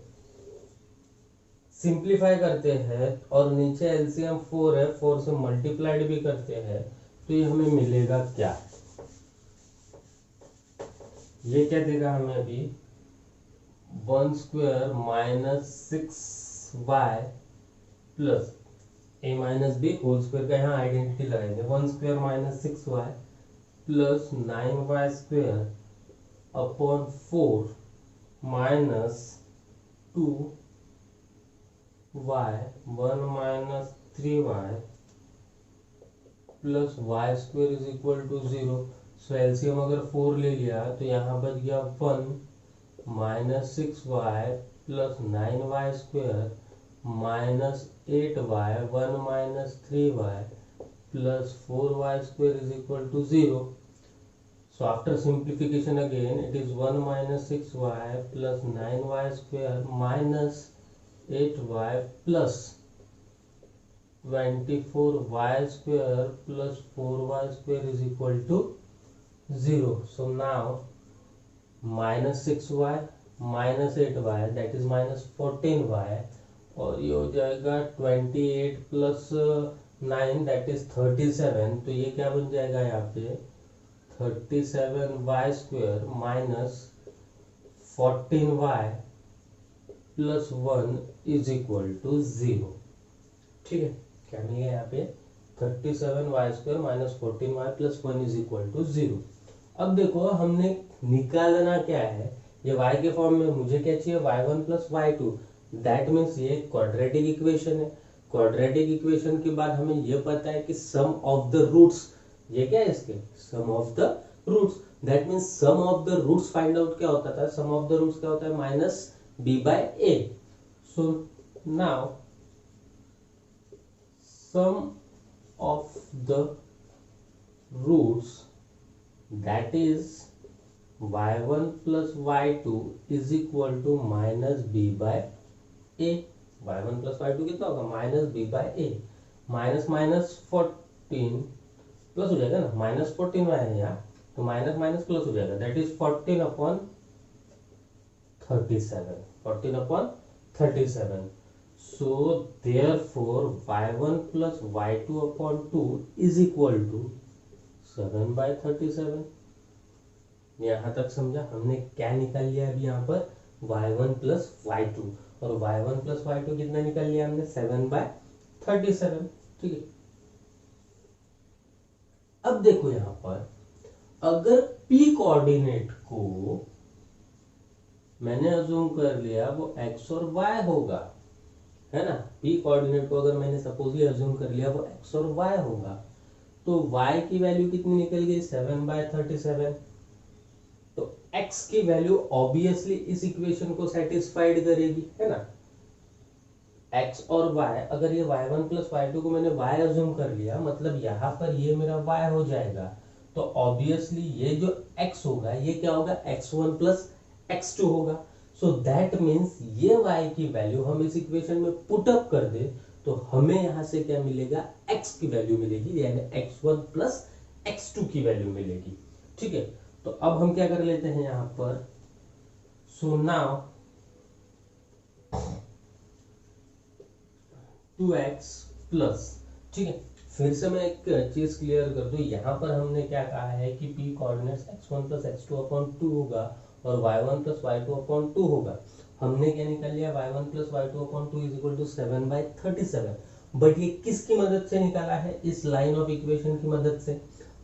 सिंप्लीफाई करते हैं और नीचे एलसीएम 4 है, 4 से मल्टीप्लाइड भी करते हैं, तो ये हमें मिलेगा क्या, ये क्या देगा हमें अभी, 1 square minus 6y plus a minus B whole square का यहाँ आइडेंटिटी लगाएंगे, 1 square minus 6y plus 9y square upon 4 minus 2y 1 minus 3y plus y square is equal to 0। So LCM अगर 4 ले लिया तो यहाँ बच गया 1 माइनस 6y plus 9y square minus 8y 1 minus 3y plus 4y square is equal to 0. So after simplification again, it is 1 minus 6y plus 9y square minus 8y plus 24y square plus 4y square is equal to 0. So now minus 6y minus 8y that is minus 14y और ये हो जाएगा 28 plus 9 that is 37. तो ये क्या बन जाएगा यहाँ पे 37y square minus 14y plus 1 is equal to 0. ठीक है, क्या मिल गया यहाँ पे 37y square minus 14y plus 1 is equal to 0. अब देखो हमने निकालना क्या है, ये y के फॉर्म में मुझे क्या चाहिए y1 plus y2. That means ये क्वाड्रेटिक इक्वेशन है. क्वाड्रेटिक इक्वेशन के बाद हमें ये पता है कि सम ऑफ द रूट्स, ये क्या है इसके sum of the roots. That means sum of the roots find out क्या होता था, सम ऑफ द रूट्स क्या होता है minus b by a. So now sum of the roots that is y1 plus y2 is equal to minus b by a. y1 plus y2 कितना होगा minus b by a. Minus minus 14 plus हो जाएगा ना, minus 14 है यहाँ, तो minus minus plus हो जाएगा that is 14 upon 37. 14 upon 37. So therefore y1 plus y2 upon 2 is equal to 7 by 37. यहाँ तक समझा. हमने क्या निकाल लिया अभी यहाँ पर y1 प्लस y2 और y1 प्लस y2 कितना निकाल लिया हमने 7 by 37. ठीक है, अब देखो यहाँ पर अगर p कोऑर्डिनेट को मैंने अज्यूम कर लिया वो x और y होगा, है ना. p कोऑर्डिनेट को अगर मैंने सपोजली अज्यूम कर लिया वो x और y होगा, तो y की वैल्यू कितनी निकल गई 7 by 37. तो x की वैल्यू ऑब्वियसली इस इक्वेशन को सेटिस्फाइड करेगी, है ना. x और y, अगर ये y1 प्लस y2 को मैंने y अज्यूम कर लिया, मतलब यहाँ पर ये मेरा y हो जाएगा, तो ऑब्वियसली ये जो x होगा ये क्या होगा x1 प्लस x2 होगा. सो दैट मीन्स ये y की वैल्यू हम इस इक्वेशन में पुट अप कर दे तो हमें यहाँ से क्या मिलेगा x की वैल्यू मिलेगी, यानी x1 प्लस x2 की वैल्यू मिलेगी. ठीक है, तो अब हम क्या कर लेते हैं यहाँ पर. सो नाउ 2x प्लस, ठीक है, फिर से मैं एक चीज क्लियर कर दूं. यहाँ पर हमने क्या कहा है कि p coordinates x1 plus x2 upon 2 होगा और y1 प्लस y2 अपॉन 2 होगा. हमने क्या निकाल लिया y1 plus y2 upon 2 is equal to 7 by 37. But ये किसकी मदद से निकाला है, इस लाइन ऑफ इक्वेशन की मदद से.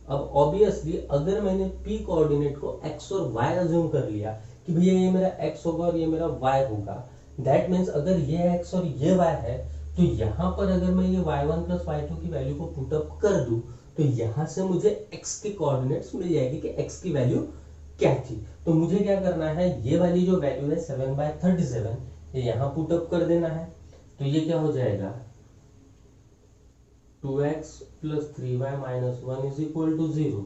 अब ऑब्वियसली अगर मैंने p कोऑर्डिनेट को x और y अज्यूम कर लिया कि भैया ये मेरा x होगा और ये मेरा y होगा, दैट मीन्स अगर ये x और ये y है तो यहाँ पर अगर मैं ये y1 प्लस y2 की वैल्यू को पुट अप कर दूं तो यहाँ से मुझे x के कोऑर्डिनेट्स मिल जाएगी कि x की वैल्यू क्या थी. तो मुझे क्या करना है, ये वाली जो वैल्यू है 7 by 37 ये यहाँ पुट अप कर देना है. तो ये क्या हो जाएगा 2x plus 3y minus 1 is equal to 0.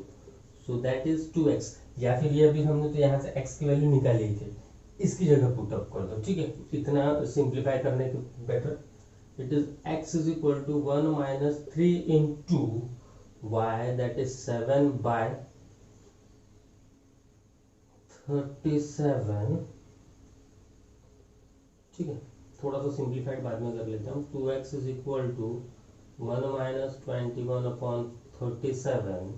So that is 2x. या फिर ये अभी हमने तो यहाँ से x की वैल्यू निकाली थी, इसकी जगह पुट अप कर दो. ठीक है, इतना सिंप्लीफाई करने के better it is x is equal to 1 minus 3 into y, that is 7 by 37. ठीक है, थोड़ा सा सिंप्लीफाइड बाद में कर लेते हैं हम. 2x is equal to 1 minus 21 upon 37.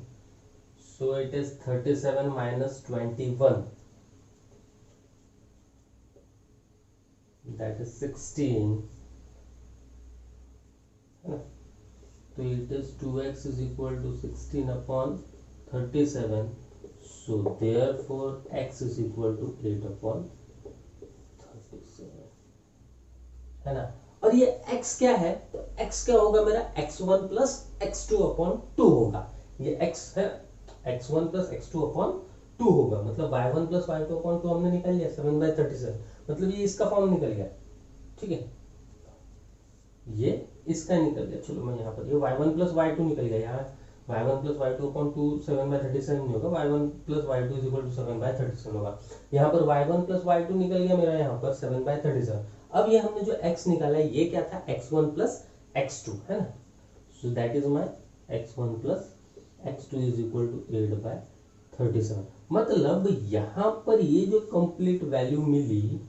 So it is 37 minus 21, that is 16. तो it is 2x is equal to 16 upon 37. So therefore x is equal to 8 upon 37, है ना. और ये x क्या है, तो x क्या होगा मेरा x1 प्लस x2 अपॉन 2 होगा. ये x है x1 प्लस x2 अपॉन 2 होगा, मतलब y1 प्लस y2 अपॉन 2 हमने निकाल लिया 7 by 37, मतलब ये इसका फॉर्म निकल गया. ठीक है, ये इसका निकल गया। चलो मैं यहाँ पर ये y1 प्लस y2 निकल गया। यहाँ y1 प्लस y2 अपॉन 2 7/37 नहीं होगा, y1 plus y2 is equal to 7/37 होगा। यहाँ पर y1 प्लस y2 निकल गया मेरा यहाँ पर 7/37। अब ये हमने जो x निकाला है ये क्या था, x1 प्लस x2 है ना। So that is my x1 plus x2 is equal to 8/37। मतलब यहाँ पर ये जो कंप्लीट वैल्यू मिली,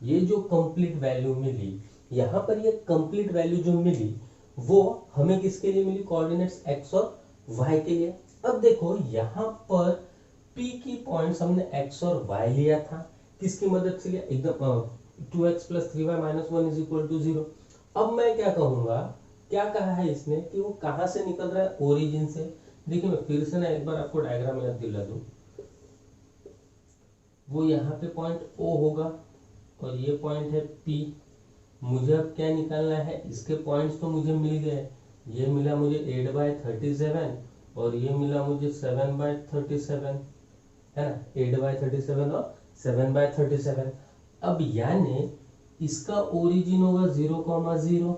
ये जो कंप्लीट वैल्यू मिली, यहाँ पर ये कंप्लीट वैल्यू जो मिली वो हमें किसके लिए मिली, कोऑर्डिनेट्स x और y के लिए। अब देखो यहाँ पर p की पॉइंट्स हमने x और y लिया था, किसकी मदद से लिया, एकदम 2x plus 3y minus 1 is equal to 0। अब मैं क्या कहूंगा, क्या कहा है इसने कि वो कहाँ से निकल रहा है, ओरिजिन से। देखिए मैं फिर से ना एक बार आपको डायग्राम याद दिला दूं। वो यहाँ पे पॉइंट O होगा और ये पॉइंट है P। मुझे अब क्या निकालना है, इसके पॉइंट्स तो मुझे मिल गए। ये मिला मुझे 8/37 और ये मिला मुझे 7/37 है ना, 8/37 और 7/37। अब यानी इसका ओरिजिन होगा 0,0।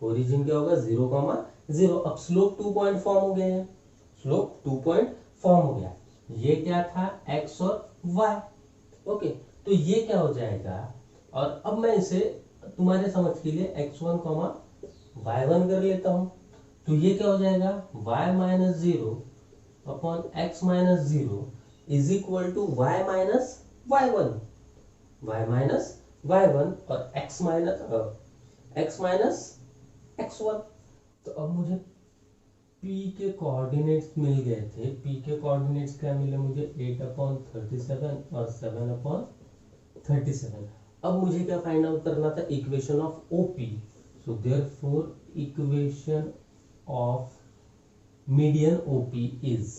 ओरिजिन क्या होगा, 0,0। अब स्लोप 2 पॉइंट फॉर्म हो गया है, स्लोप 2 पॉइंट फॉर्म हो गया। ये क्या था, x और y। ओके, तो ये क्या हो जाएगा, और अब मैं इसे तुम्हारे समझ के लिए x1, y1 कर लेता हूं। तो ये क्या हो जाएगा, y minus 0 upon x minus 0 is equal to y minus y1, y minus y1 और x माइनस x1। तो अब मुझे p के कोऑर्डिनेट्स मिल गए थे। p के कोऑर्डिनेट्स क्या मिले मुझे, 8/37 और 7/37। अब मुझे क्या फाइंड आउट करना था, equation of OP। So therefore equation of median OP is,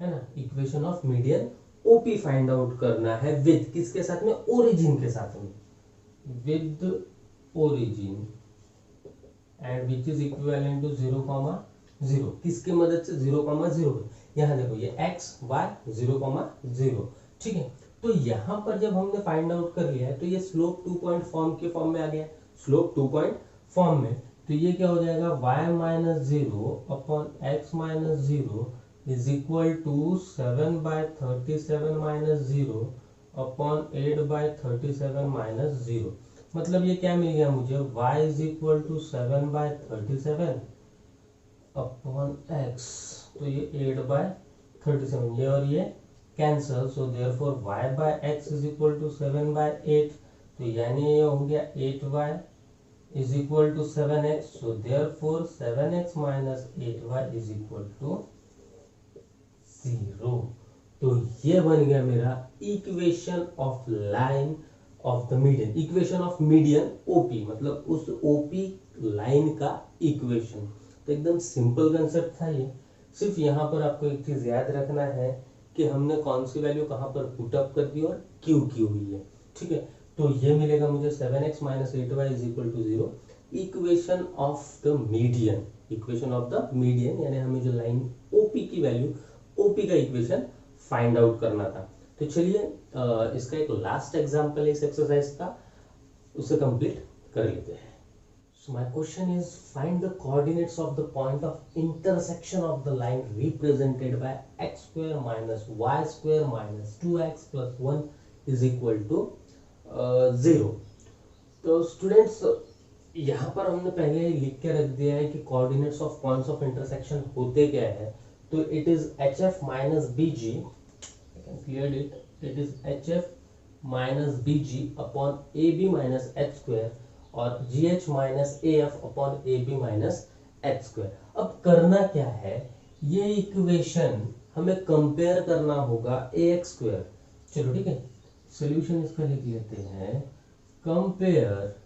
है ना, equation of median OP find out करना है विद किसके साथ में, ओरिजिन के साथ में, with origin and which is equivalent to 0,0। किसकी मदद से, 0,0। यहाँ देखो ये x y 0,0, ठीक है। तो यहाँ पर जब हमने फाइंड आउट कर लिया है तो ये स्लोप 2 पॉइंट फॉर्म के फॉर्म में आ गया, स्लोप 2 पॉइंट फॉर्म में। तो ये क्या हो जाएगा, y minus 0 upon x minus 0 is equal to 7/37 minus 0 upon 8/37 minus 0। मतलब ये क्या मिल गया मुझे, y is equal to 7/37 upon x, तो ये 8/37, ये और ये cancel. So therefore y by x is equal to 7/8। तो यानी ये हो गया 8y is equal to 7x। So therefore 7x minus 8y is equal to 0। तो ये बन गया मेरा equation of line of the median, equation of median OP, मतलब उस OP लाइन का इक्वेशन। तो एकदम सिंपल कंसेप्ट था ये। सिर्फ यहाँ पर आपको एक चीज याद रखना है कि हमने कौन सी वैल्यू कहाँ पर पुट अप कर दी और क्यों की हुई है, ठीक है। तो ये मिलेगा मुझे 7x minus 8y is equal to 0, equation of the median, equation of the median, यानी हमें जो लाइन OP की वैल्यू, OP का इक्वेशन फाइंड आउट करना था। तो चलिए इसका एक लास्ट एग्जांपल है इस एक्सरसाइज का, उसे कंप्लीट कर लेते हैं। So my question is, find the coordinates of the point of intersection of the line represented by x square minus y square minus 2x plus 1 is equal to 0। तो students यहाँ पर हमने पहले ही लिख के रख दिया है कि coordinates of points of intersection होते क्या है। तो it is HF minus BG, I can clear it, it is HF minus BG upon AB minus H square और GH minus AF upon AB minus H square. अब करना क्या है, ये इक्वेशन हमें कंपेयर करना होगा AX स्क्वायर। चलो ठीक है, सॉल्यूशन इसका लिख लेते हैं, कंपेयर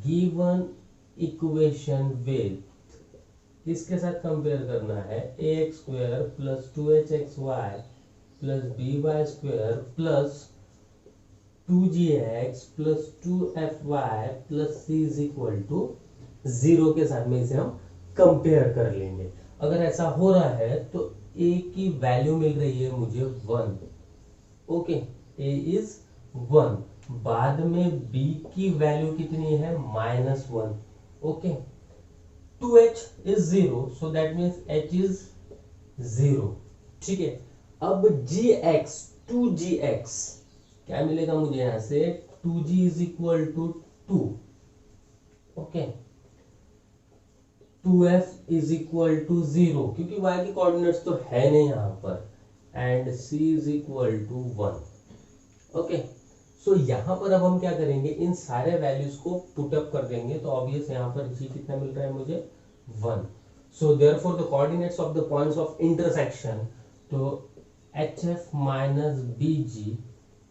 गिवन इक्वेशन विद, किसके साथ कंपेयर करना है, AX square plus 2HXY plus BY square plus 2gx plus 2fy plus c is equal to 0 के साथ में इसे हम कंपेयर कर लेंगे। अगर ऐसा हो रहा है तो a की वैल्यू मिल रही है मुझे 1, ओके, a इज 1, बाद में b की वैल्यू कितनी है -1, okay. 2h is 0, so that means h is 0, ठीक है। अब gx 2gx क्या मिलेगा मुझे यहां से 2g is equal to 2, okay. 2f is equal to 0 क्योंकि y के कोऑर्डिनेट्स तो है नहीं यहाँ पर, and c is equal to 1, okay. So यहाँ पर अब हम क्या करेंगे, इन सारे वैल्यूज को पुट अप कर देंगे, तो ऑब्वियस यहाँ पर g कितना मिल रहा है मुझे 1। So therefore the coordinates of the points of intersection, तो hf minus bg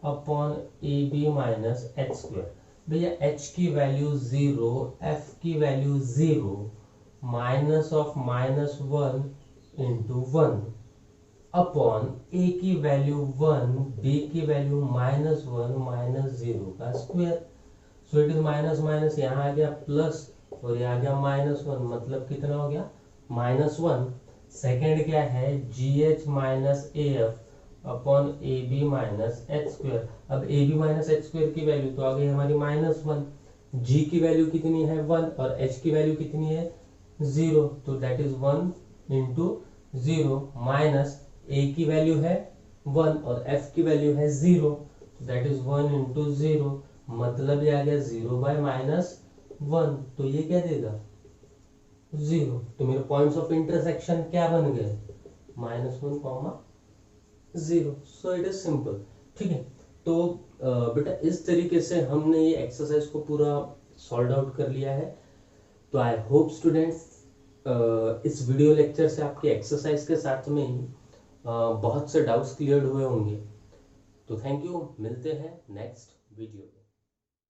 upon ab minus h square. भैया h की वैल्यू 0, f की value 0, minus of -1 into 1 upon a की वैल्यू 1, b की वैल्यू -1 माइनस 0 का square. So it is minus minus, यहाँ आ गया प्लस और यहाँ आ गया -1, मतलब कितना हो गया -1। सेकेंड क्या है gh minus af upon ab minus h square. अब ab माइनस h स्क्वायर की वैल्यू तो आ गई हमारी -1, g की वैल्यू कितनी है 1 और h की वैल्यू कितनी है 0, तो दैट इज 1 इंटू 0 माइनस a की वैल्यू है 1 और f की वैल्यू है 0, दैट इज 1 इंटू 0, मतलब ये आ गया 0 बाय -1, तो ये क्या देगा 0। तो मेरे पॉइंट्स ऑफ इंटरसेक्शन क्या बन गए -1, 0। सो इट इज सिंपल, ठीक है। तो बेटा इस तरीके से हमने ये एक्सरसाइज को पूरा सॉल्व आउट कर लिया है। तो आई होप स्टूडेंट्स इस वीडियो लेक्चर से आपके एक्सरसाइज के साथ में ही बहुत से डाउट्स क्लियर हुए होंगे। तो थैंक यू, मिलते हैं नेक्स्ट वीडियो में।